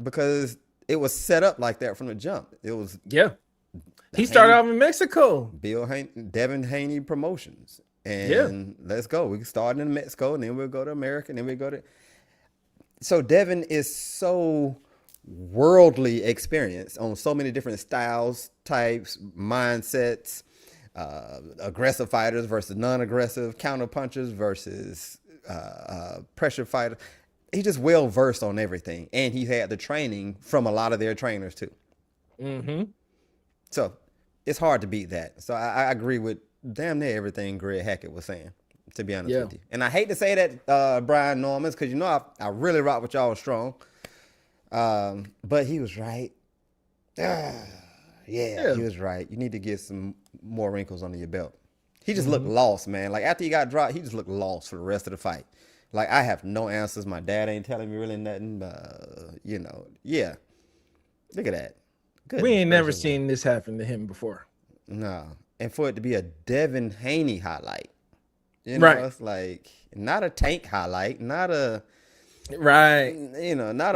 because it was set up like that from the jump. It was... Yeah. He started off in Mexico. Devin Haney Promotions. And let's go. We started in Mexico, and then we'll go to America, and then we go to... So Devin is so worldly experienced on so many different styles, types, mindsets, aggressive fighters versus non-aggressive, counter punchers versus pressure fighters. He's just well versed on everything, and he's had the training from a lot of their trainers too. So it's hard to beat that. So I agree with damn near everything Greg Hackett was saying, to be honest with you. And I hate to say that, Brian Normans, because you know I really rock with y'all strong. But he was right. He was right. You need to get some more wrinkles under your belt. He just looked lost, man. Like after he got dropped, he just looked lost for the rest of the fight. Like I have no answers. My dad ain't telling me really nothing. You know, look at that. Good. We ain't never seen this happen to him before. No. And for it to be a Devin Haney highlight, you know, it's like not a Tank highlight, not a not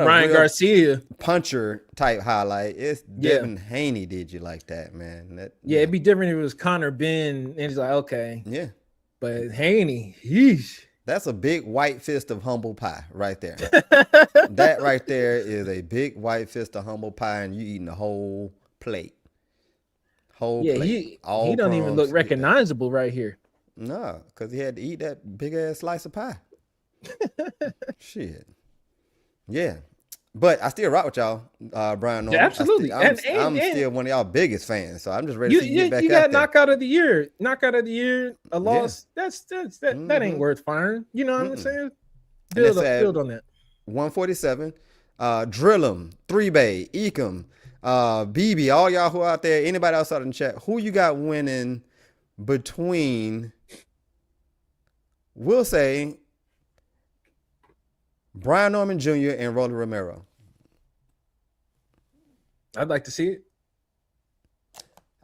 a Ryan Garcia puncher type highlight. It's Devin Haney did you like that, man. It'd be different if it was Connor Ben and he's like, okay. Yeah. But Haney, yeesh. That's a big white fist of humble pie right there. That right there is a big white fist of humble pie, and you eating the whole plate. Plate. He don't even look recognizable right here. No, because he had to eat that big ass slice of pie. Shit. Yeah. But I still rock with y'all, Brian Norman. Yeah, absolutely. I'm still one of y'all biggest fans, so I'm just ready to see you get back you out got there. Knockout of the year, a loss. Yeah. That ain't worth firing. You know what I'm saying? Build on that. 147. Drill 'em, 3-Bay, Ecom, BB, all y'all who out there, anybody outside in the chat, who you got winning between, we'll say, Brian Norman Jr. and Rolly Romero? I'd like to see it.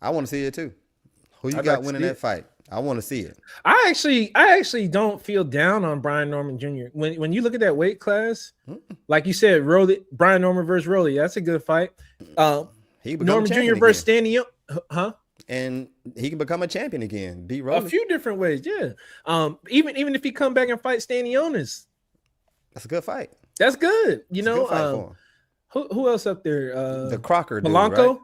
I want to see it too. Who you got winning that fight? I want to see it. I actually don't feel down on Brian Norman Jr. When you look at that weight class, like you said, Brian Norman versus Rolly, that's a good fight. Norman Jr. versus Stanley, and he can become a champion again. Beat Rolly a few different ways, yeah. Even if he come back and fight Stanionis, that's a good fight. That's good. You know, who else up there? The Crocker dude, Polanco. right?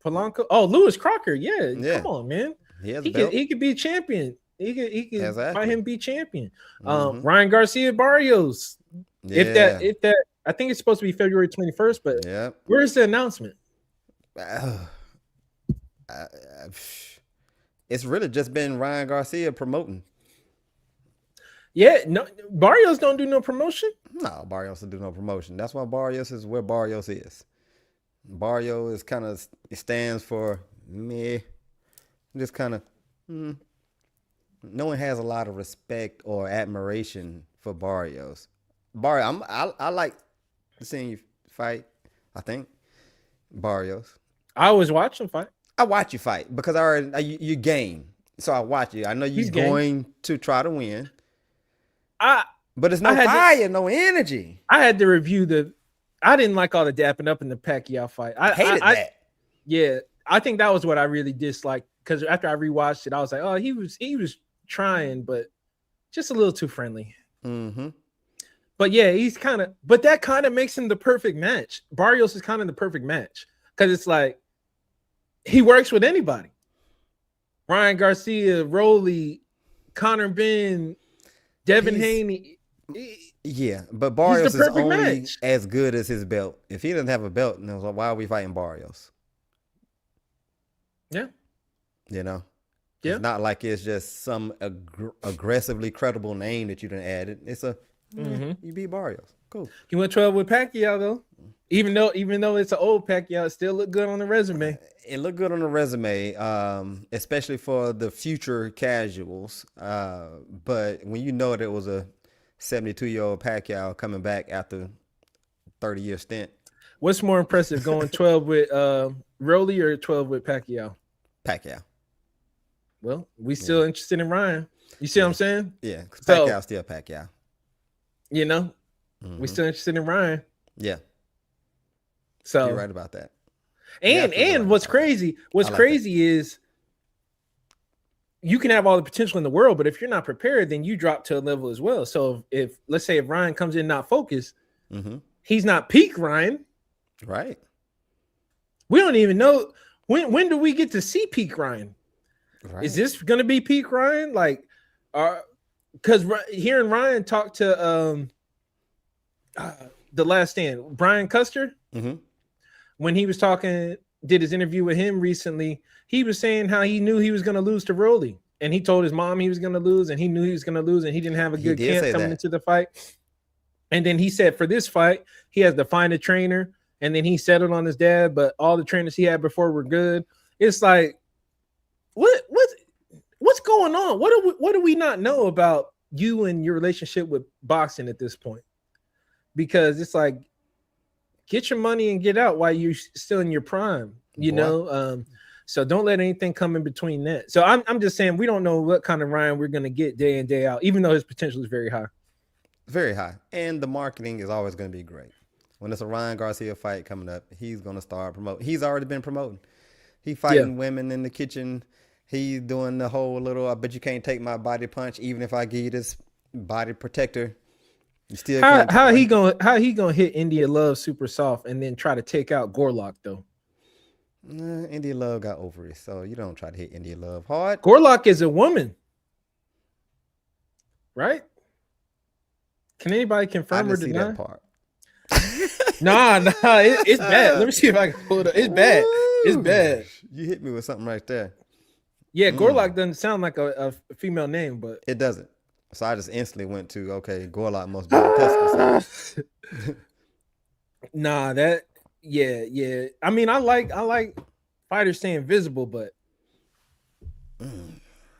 Polanco. Oh, Lewis Crocker. Yeah. Come on, man. He could be champion. He could fight him be champion. Ryan Garcia Barrios. Yeah. If that I think it's supposed to be February 21st, but where's the announcement? It's really just been Ryan Garcia promoting. Yeah, no, Barrios don't do no promotion. No, Barrios doesn't do no promotion. That's why Barrios is where Barrios is. Barrio is kind of, it stands for me. Just kind of, no one has a lot of respect or admiration for Barrios. Barrio, I like seeing you fight. I think Barrios. I always watch him fight. I watch you fight because you game, so I watch you. I know you're going to try to win. But it's no fire, no energy. I had to review I didn't like all the dapping up in the Pacquiao fight. I hated that. Yeah, I think that was what I really disliked because after I rewatched it, I was like, oh, he was trying, but just a little too friendly. Mm-hmm. But yeah, but that kind of makes him the perfect match. Barrios is kind of the perfect match because it's like he works with anybody. Ryan Garcia, Rolly, Conor Ben, Devin Haney. Yeah, but Barrios is only match. as good as his belt. If he doesn't have a belt, then why are we fighting Barrios? Yeah. You know? Yeah. It's not like it's just some aggressively credible name that you done added. It's you beat Barrios. Cool. He went 12 with Pacquiao though. Even though it's an old Pacquiao, it still looked good on the resume. It looked good on the resume, especially for the future casuals. But when you know that it was a 72-year-old Pacquiao coming back after 30-year stint. What's more impressive, going 12 with Rolly or 12 with Pacquiao? Pacquiao. Well, we still interested in Ryan. You see what I'm saying? Yeah, because Pacquiao's still Pacquiao. You know, we still interested in Ryan. Yeah. So you're right about that. And what's crazy is you can have all the potential in the world, but if you're not prepared, then you drop to a level as well. So if let's say if Ryan comes in not focused, he's not peak Ryan. Right. We don't even know when do we get to see peak Ryan? Right. Is this going to be peak Ryan? Like, because hearing Ryan talk to The Last Stand, Brian Custer, when he was did his interview with him recently, he was saying how he knew he was going to lose to Rolly, and he told his mom he was going to lose, and he knew he was going to lose, and he didn't have a good camp coming into the fight. And then he said for this fight, he has to find a trainer, and then he settled on his dad, but all the trainers he had before were good. It's like, what's going on? What do we not know about you and your relationship with boxing at this point? Because it's like, get your money and get out while you're still in your prime, you know? So don't let anything come in between that. So I'm just saying, we don't know what kind of Ryan we're going to get day in, day out, even though his potential is very high. Very high. And the marketing is always going to be great. When it's a Ryan Garcia fight coming up, he's going to start promoting. He's already been promoting. He fighting women in the kitchen. He's doing the whole little, I bet you can't take my body punch, even if I give you this body protector. You still how he gonna hit India Love super soft and then try to take out Gorlock though? India Love got over it, so you don't try to hit India Love hard. Gorlock is a woman, right? Can anybody confirm or deny that part? Nah, it's bad. Let me see if I can pull it up. It's bad. It's bad. You hit me with something right there. Yeah, Gorlock doesn't sound like a female name, but it doesn't. So I just instantly went to, okay, Gorlock must be a Tuscan. Nah, yeah. I mean, I like fighters staying visible, but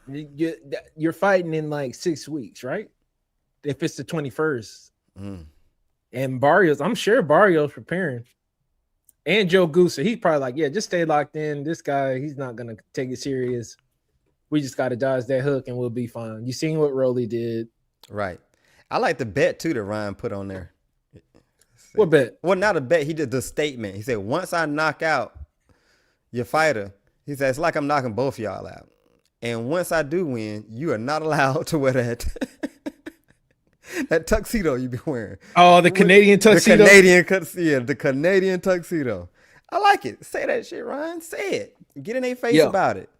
you're fighting in like 6 weeks, right? If it's the 21st. And Barrios, I'm sure Barrios preparing. And Joe Gooser, he's probably like, yeah, just stay locked in. This guy, he's not going to take it serious. We just got to dodge that hook and we'll be fine. You seen what Rolly did. Right. I like the bet, too, that Ryan put on there. What bet? Well, not a bet. He did the statement. He said, once I knock out your fighter, he said, it's like I'm knocking both y'all out. And once I do win, you are not allowed to wear that that tuxedo you be wearing. Oh, the Canadian tuxedo? The Canadian tuxedo. I like it. Say that shit, Ryan. Say it. Get in their face about it.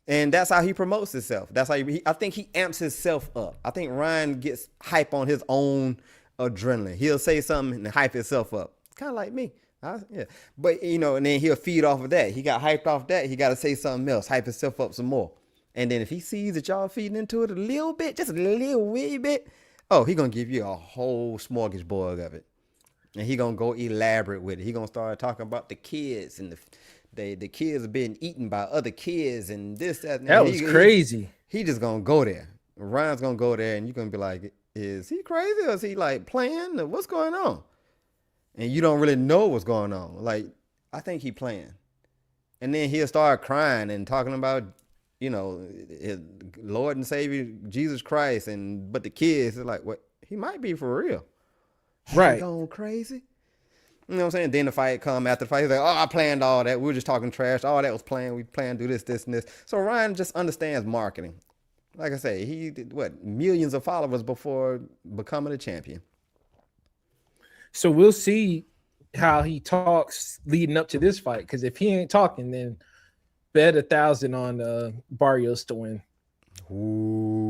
And that's how he promotes himself. That's how I think he amps himself up. I think Ryan gets hype on his own adrenaline. He'll say something and hype himself up. Kind of like me. Yeah. But, you know, and then he'll feed off of that. He got hyped off that. He got to say something else, hype himself up some more. And then if he sees that y'all feeding into it a little bit, just a little wee bit, oh, he gonna give you a whole smorgasbord of it. And he gonna go elaborate with it. He gonna start talking about the kids and the kids are being eaten by other kids and this, that. And that was crazy. He just gonna go there. Ryan's gonna go there and you're gonna be like, is he crazy or is he like playing? What's going on? And you don't really know what's going on. Like, I think he playing. And then he'll start crying and talking about, you know, his Lord and Savior Jesus Christ, but the kids are like, what? He might be for real. Right. Going crazy. You know what I'm saying? Then the fight come after the fight. He's like, oh, I planned all that. We were just talking trash. All that was planned. We planned to do this, this, and this. So Ryan just understands marketing. Like I say, he did millions of followers before becoming a champion. So we'll see how he talks leading up to this fight. Because if he ain't talking, then bet 1,000 on Barrios to win.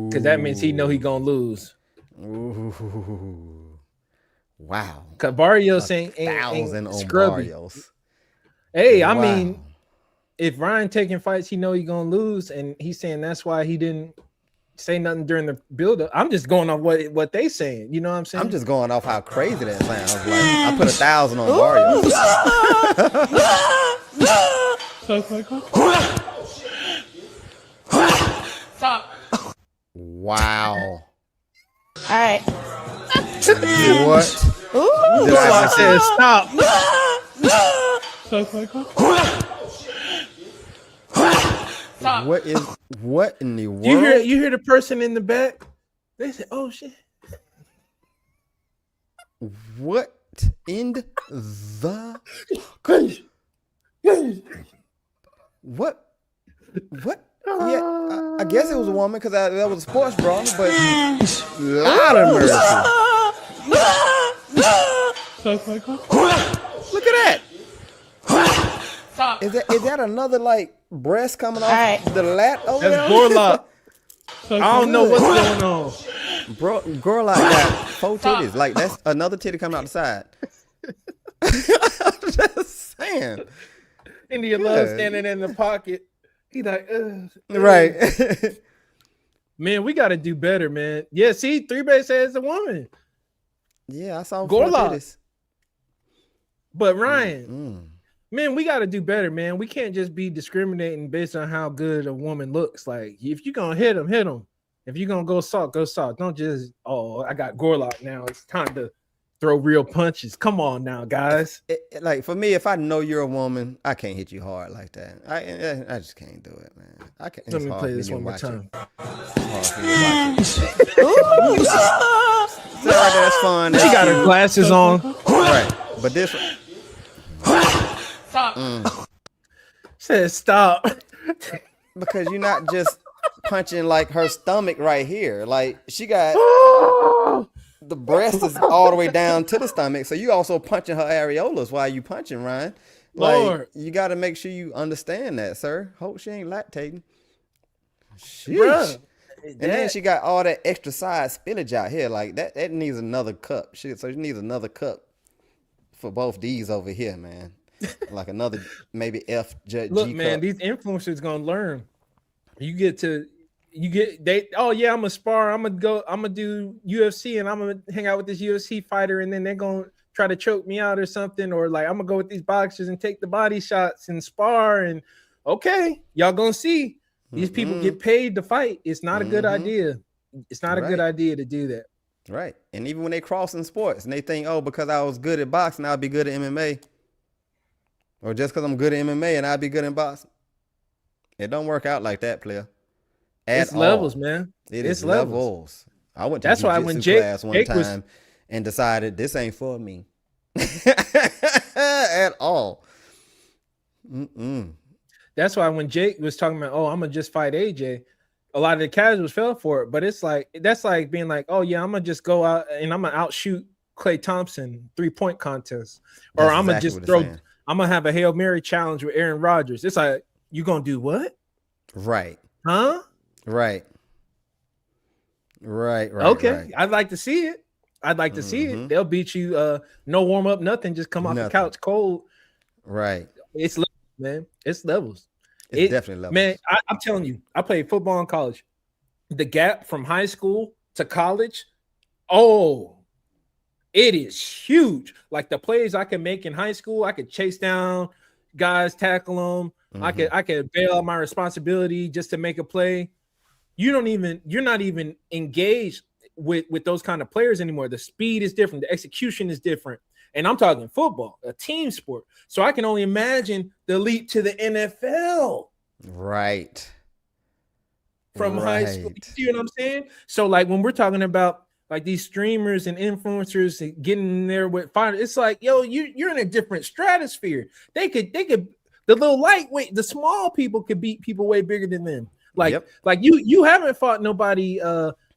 Because that means he know he gonna lose. Ooh. Wow. Because Barrios ain't scrubby. Barrios. Hey, wow. I mean, if Ryan taking fights, he know he gonna lose, and he's saying that's why he didn't say nothing during the build-up. I'm just going off what they saying. You know what I'm saying? I'm just going off how crazy that sounds. Like, I put 1,000 on Barrios. Stop. Wow. All right. What? Did I said stop. Stop. What in the world? You hear the person in the back? They said, "Oh shit." What in the what? Yeah, I guess it was a woman because that was a sports bra, but lot of mercy. Look at that. Stop. Is that another like breast coming off the lat over That's there? Gorlock. I don't know what's going on. Bro, Gorlock got 4 titties. Like, that's another titty coming out the side. I'm just saying. India Love standing in the pocket. He like, right. Man, we got to do better, man. Yeah, see, 3-Bay says it's a woman. Yeah, I saw 4 Gorlock. titties. But Ryan, man, we got to do better, man. We can't just be discriminating based on how good a woman looks. Like, if you're going to hit him, hit him. If you're going to go soft, go soft. Don't just, oh, I got Gorlock now. It's time to throw real punches. Come on now, guys. Like, for me, if I know you're a woman, I can't hit you hard like that. I just can't do it, man. I can't. Let me play this one more time. That's fun. She got her glasses on. Right. But this Stop. Says stop. because you're not just punching like her stomach right here. Like, she got the breast is all the way down to the stomach. So you also punching her areolas while you punching, Ryan. Like, Lord. you got to make sure you understand that, sir. Hope she ain't lactating. Sheesh. Bruh. And then she got all that extra side spillage out here. Like, that needs another cup. Shit, so she needs another cup for both these over here, man. Like another maybe F G Look, cup. man, these influencers gonna learn. You get they. Oh yeah, I'm gonna spar. I'm gonna do UFC, and I'm gonna hang out with this UFC fighter, and then they're gonna try to choke me out or something, or like I'm gonna go with these boxers and take the body shots and spar. And okay, y'all gonna see these people get paid to fight. It's not a good idea. It's not a good idea to do that. Right. And even when they cross in sports and they think, oh, because I was good at boxing, I'll be good at MMA. Or just because I'm good at MMA and I'll be good in boxing. It don't work out like that, player. It's levels, man. It's levels. I went to That's why when Jake class one time and decided this ain't for me. At all. That's why when Jake was talking about, oh, I'm gonna just fight AJ, a lot of the casuals fell for it. But it's like, that's like being like, oh yeah, I'm gonna just go out and I'm gonna outshoot Klay Thompson 3-point contest, or I'm gonna just throw. I'm gonna have a Hail Mary challenge with Aaron Rodgers. It's like, you gonna do what? Right. Huh? Right. Okay. Right. I'd like to see it. I'd like to see it. They'll beat you. No warm up, nothing. Just come off the couch cold. Right. It's levels, man. It's levels. It's definitely levels. Man, I'm telling you, I played football in college. The gap from high school to college, oh, it is huge. Like the plays I can make in high school, I could chase down guys, tackle them. I could bail out my responsibility just to make a play. You're not even engaged with those kind of players anymore. The speed is different, the execution is different. And I'm talking football, a team sport. So I can only imagine the leap to the NFL. Right. From high school. You see what I'm saying? So like when we're talking about like these streamers and influencers and getting there with fire, it's like, yo, you're in a different stratosphere. They could the little lightweight, the small people could beat people way bigger than them. Like you haven't fought nobody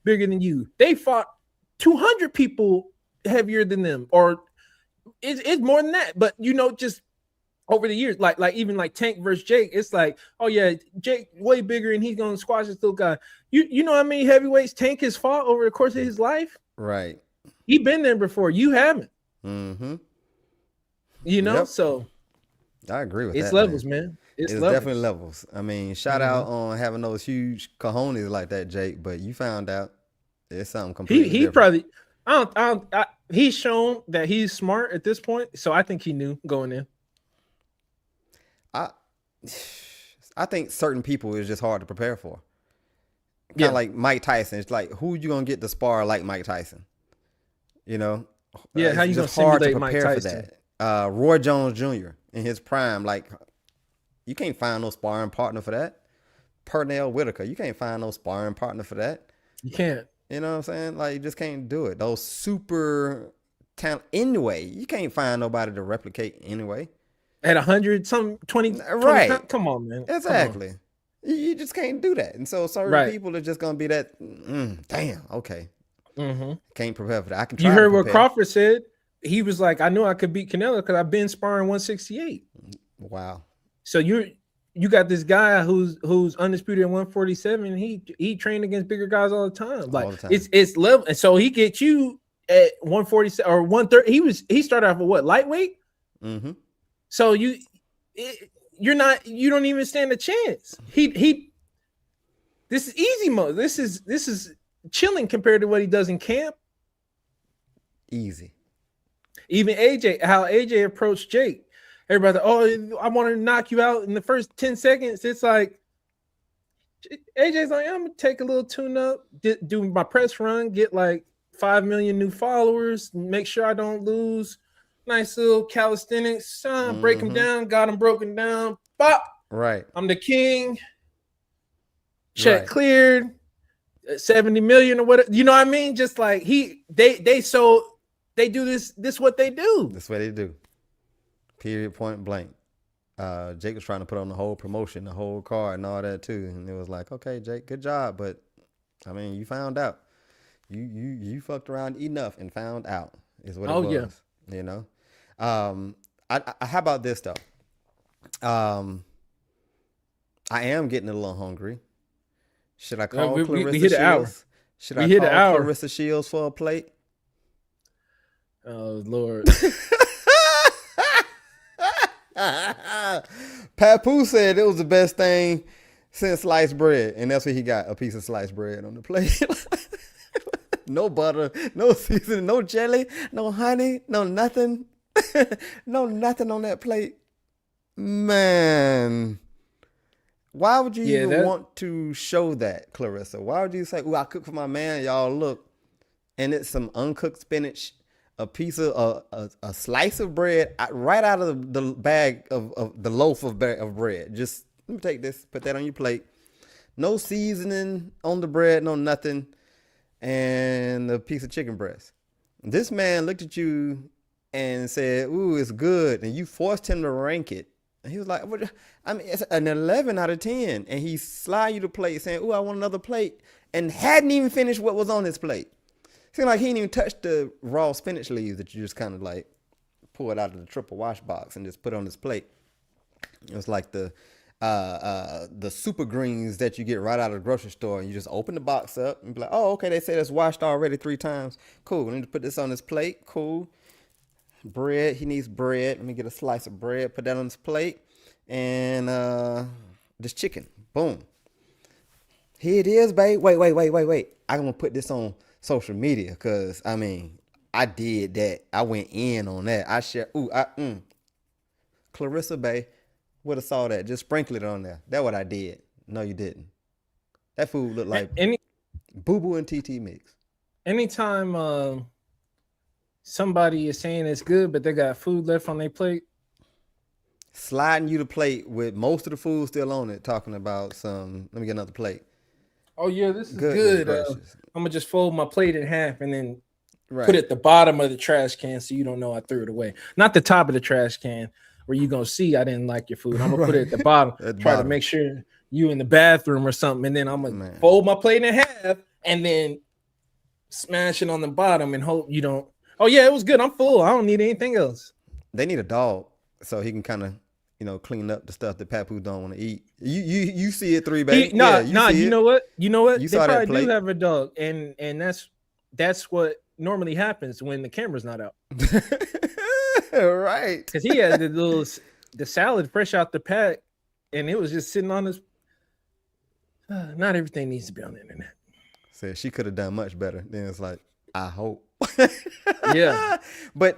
bigger than you. They fought 200 people heavier than them, or it's more than that. But just over the years, like even like Tank versus Jake, it's like, oh yeah, Jake way bigger and he's gonna squash this little guy. You know how many heavyweights Tank has fought over the course of his life? Right. He been there before. You haven't. So I agree with that. It's levels, man. It's definitely levels. I mean, shout out on having those huge cojones like that, Jake. But you found out it's something completely different. Probably he's shown that he's smart at this point, so I think he knew going in. I think certain people is just hard to prepare for. Kind of like Mike Tyson. It's like, who you gonna get to spar like Mike Tyson? Yeah, how you just gonna hard to simulate Mike prepare for Tyson? that. Roy Jones Jr. in his prime, like you can't find no sparring partner for that. Pernell Whitaker, you can't find no sparring partner for that. You can't. You know what I'm saying? Like you just can't do it. Those super talent anyway. You can't find nobody to replicate anyway. At 100, some 20, right? 20, come on, man. Exactly. You just can't do that. And so certain people are just gonna be that. Damn. Okay. Can't prepare for that. I can. Try you heard what Crawford said? He was like, I knew I could beat Canelo because I've been sparring 168. Wow. So you got this guy who's undisputed at 147. He trained against bigger guys all the time. Like all the time. It's level, and so he gets you at 147 or 130. He started off with what, lightweight? So you don't even stand a chance. This is easy mode. This is chilling compared to what he does in camp. Easy. Even how AJ approached Jake. Everybody, I want to knock you out in the first 10 seconds. It's like AJ's like, I'm gonna take a little tune up, do my press run, get like 5 million new followers, make sure I don't lose. Nice little calisthenics, break him down, got him broken down. Bop. Right. I'm the king. Check cleared. 70 million or whatever. You know what I mean? Just like they do this what they do. That's what they do. Period, point blank. Jake was trying to put on the whole promotion, the whole card and all that too. And it was like, okay, Jake, good job. But I mean, you found out. You fucked around enough and found out is what it was. Yeah. You know? How about this though? I am getting a little hungry. Should I call Claressa we hit an hour. Shields? Should I call Claressa Shields for a plate? Oh Lord. Papoose said it was the best thing since sliced bread, and that's what he got, a piece of sliced bread on the plate. No butter, no seasoning, no jelly, no honey, no nothing. No nothing on that plate. Man. Why would you even want to show that, Claressa? Why would you say, I cook for my man, y'all look, and it's some uncooked spinach, a piece of a slice of bread right out of the bag of the loaf of bread. Just let me take this, put that on your plate. No seasoning on the bread, no nothing, and a piece of chicken breast. This man looked at you and said, ooh, it's good, and you forced him to rank it. And he was like, I mean, it's an 11 out of 10. And he slide you the plate saying, ooh, I want another plate, and hadn't even finished what was on his plate. Seemed like he didn't even touch the raw spinach leaves that you just kind of like pulled out of the triple wash box and just put on his plate. It was like the super greens that you get right out of the grocery store, and you just open the box up and be like, oh, okay, they say that's washed already 3 times. Cool, I need to put this on his plate. Cool. Bread, he needs bread. Let me get a slice of bread, put that on his plate. And This chicken. Boom. Here it is, babe. Wait. I'm gonna put this on social media because I mean, I did that. I went in on that. I shared. Claressa, babe, would have saw that. Just sprinkle it on there. That's what I did. No, you didn't. That food looked like Boo Boo and TT mix. Anytime somebody is saying it's good, but they got food left on their plate, Sliding you the plate with most of the food still on it, talking about some. Let me get another plate. oh yeah, this is Goodness good. gracious. I'm gonna just fold my plate in half and then Right. put it at the bottom of the trash can so you don't know I threw it away. Not the top of the trash can where you gonna see I didn't like your food. I'm gonna put it at the bottom. At the Try to bottom. make sure you in the bathroom or something, and then I'm gonna Man. fold my plate in half and then smash it on the bottom and hope you don't. Oh yeah, it was good. I'm full. I don't need anything else. They need a dog so he can kind of, clean up the stuff that Papoose don't want to eat. You see it, 3 baby. You see it. know what? You They saw that probably plate. do have a dog, and that's what normally happens when the camera's not out. Right. Because he had the salad fresh out the pack, and it was just sitting on his. Not everything needs to be on the internet. Said she could have done much better. Then it's like, I hope. Yeah. But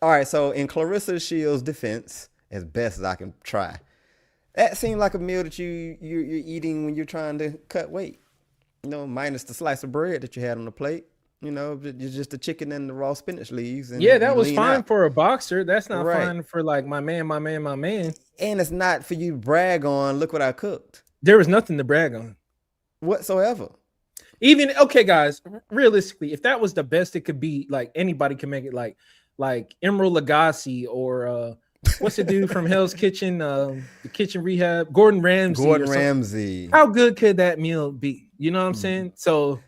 all right. So in Claressa Shields' defense, as best as I can try, that seemed like a meal that you're eating when you're trying to cut weight. Minus the slice of bread that you had on the plate. Just the chicken and the raw spinach leaves. And Yeah, that you was lean fine out. for a boxer. That's not Right. fine for like my man. And it's not for you to brag on. Look what I cooked. There was nothing to brag on. Whatsoever. Even okay, guys. Realistically, if that was the best it could be, like anybody can make it. Like Emerald Lagasse or what's the dude from Hell's Kitchen, the Kitchen Rehab, Gordon Ramsay. Gordon or something. Ramsay. How good could that meal be? You know what I'm saying? So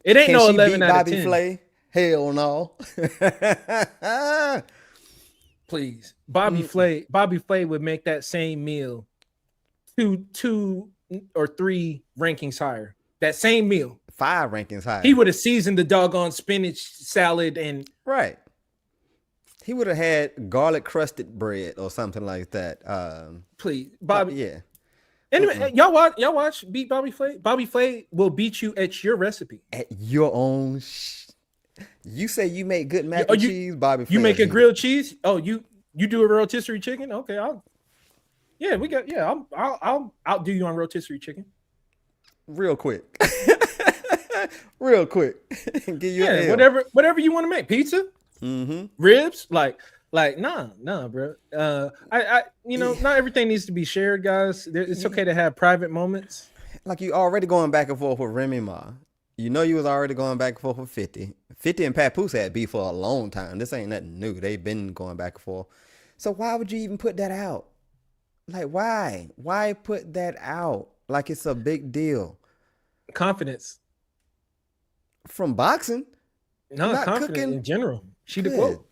it ain't Can no she 11 beat out of Bobby 10. Flay? Hell no. Please, Bobby Flay would make that same meal two or 3 rankings higher. That same meal, 5 rankings higher. he would have seasoned the doggone spinach salad and Right. He would have had garlic crusted bread or something like that. please, Bobby. Yeah. Anyway, y'all watch Beat Bobby Flay. Bobby Flay will beat you at your recipe. At your own. You say you make good mac and cheese, Bobby. You Flay make a will beat grilled cheese. Oh, you do a rotisserie chicken. Okay, I'll outdo you on rotisserie chicken. real quick. Real quick. Give you an L. whatever you want to make. Pizza, ribs, like nah, bro. Not everything needs to be shared, guys. It's okay to have private moments. Like you already going back and forth with Remy Ma. You was already going back and forth with 50. 50 and Papoose had beef for a long time. This ain't nothing new. They've been going back and forth. So why would you even put that out? Like why? Why put that out? Like it's a big deal. Confidence. From boxing? No, Not confidence cooking. in general. She the Good. quote.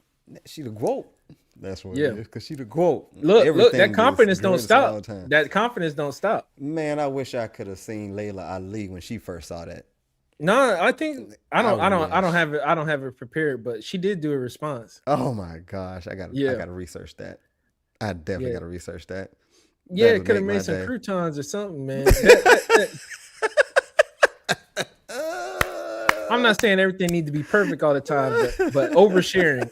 She the quote. That's what Yeah. it is. Because she the quote. Look, Everything that is confidence don't greatest of all stop. time. That confidence don't stop. Man, I wish I could have seen Layla Ali when she first saw that. No, I think I don't wish. have it prepared, but she did do a response. Oh my gosh, I gotta research that. I definitely Yeah. gotta research that. Yeah, That would could have make my made some day. croutons or something, man. I'm not saying everything needs to be perfect all the time, but oversharing.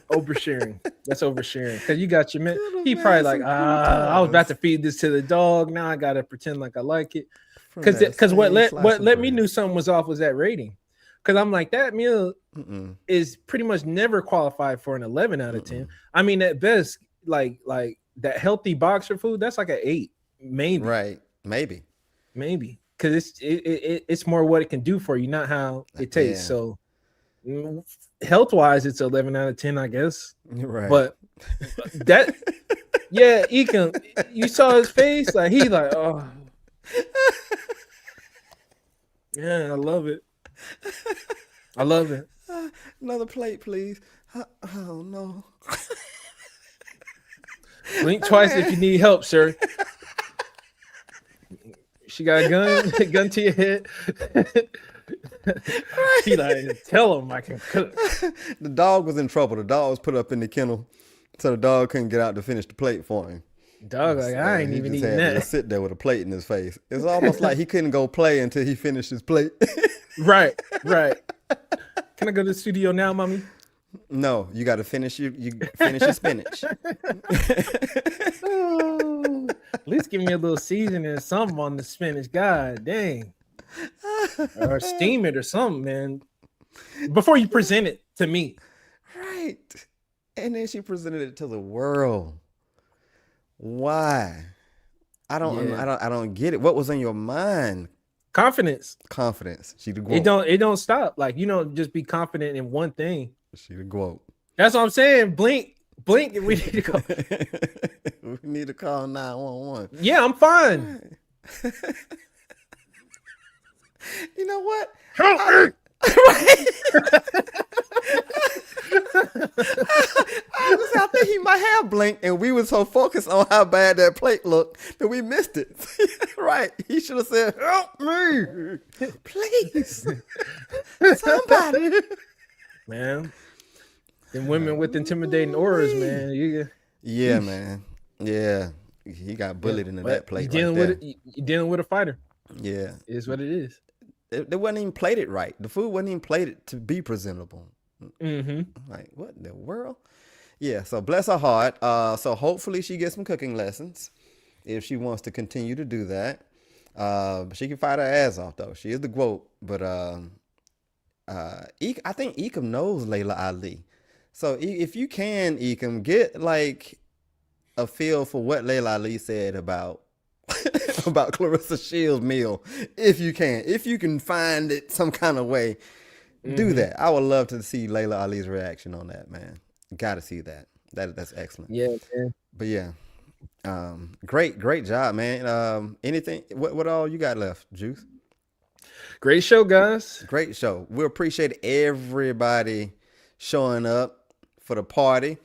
That's oversharing. Because you got your man. He probably like, I was about to feed this to the dog. Now I gotta pretend like I like it. Because what let me know something was off was that rating. Because I'm like, that meal is pretty much never qualified for an 11 out of 10. I mean, at best, like that healthy boxer food, that's like an 8, maybe. Right, maybe. Because it's more what it can do for you, not how it tastes. Yeah. So health wise, it's 11 out of 10, I guess. Right. But that, yeah, you saw his face, like he like, oh, yeah, I love it. Another plate, please. Oh no. Blink twice if you need help, sir. She got a gun to your head. He like, tell him I can cook. The dog was in trouble. The dog was put up in the kennel, so the dog couldn't get out to finish the plate for him. Dog, like, I ain't He even just eating had to that. sit there with a plate in his face. It's almost like he couldn't go play until he finished his plate. Right. Can I go to the studio now, mommy? No, you got to finish your spinach. Oh, at least give me a little seasoning or something on the spinach. God dang. Or steam it or something, man. Before you present it to me. Right. And then she presented it to the world. Why? I don't get it. What was in your mind? Confidence. She the It quote. don't stop. Like, you don't just be confident in one thing. She the quote. That's what I'm saying. Blink. We need to go. We need to call 911. Yeah, I'm fine. You know what? I think he might have blinked, and we were so focused on how bad that plate looked that we missed it. Right? He should have said, "Help me, please, somebody." Man, them women with intimidating auras, man. Yeah, man. Yeah, he got bullied into that plate. You're dealing with a fighter. Yeah, It is what it is. They wasn't even plated right. The food wasn't even plated to be presentable. Mm-hmm. Like, what in the world? Yeah, so bless her heart. So hopefully she gets some cooking lessons if she wants to continue to do that. She can fight her ass off though. She is the GOAT. But I think Ecom knows Layla Ali. So if you can, Ecom, get like a feel for what Layla Ali said about about Claressa Shields' meal, if you can find it some kind of way, do that. I would love to see Layla Ali's reaction on that, man. Got to see that. That's excellent. Yeah, man. But yeah, great job, man. Anything? What all you got left, Juice? Great show, guys. Great show. We appreciate everybody showing up for the party.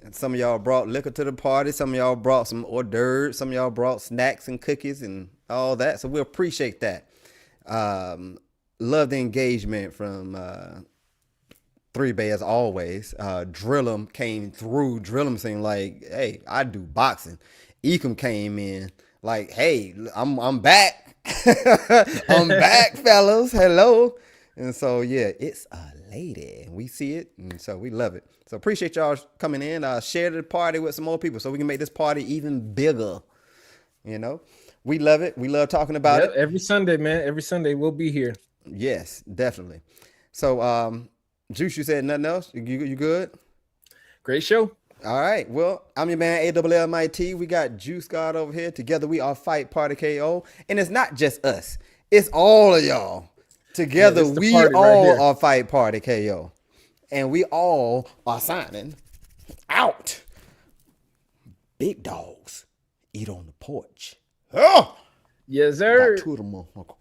And some of y'all brought liquor to the party. Some of y'all brought some hors d'oeuvres. Some of y'all brought snacks and cookies and all that. So we appreciate that. Love the engagement from Three Bay as always. Drillum came through. Drillum seemed like, hey, I do boxing. Ecom came in like, hey, I'm back. I'm back, fellas. Hello. And so yeah, it's a lady. We see it, and so we love it. So appreciate y'all coming in. Share the party with some more people so we can make this party even bigger. You know, we love it. We love talking about it. Every Sunday, man. Every Sunday we'll be here. Yes, definitely. So, Juice, you said nothing else? You good? Great show. All right. Well, I'm your man, ALLMIT. We got Juice God over here. Together we are Fight Party KO. And it's not just us. It's all of y'all. Together we all are Fight Party KO. And we all are signing out. Big dogs eat on the porch. Oh! Yes, sir. Got two of them, motherfucker.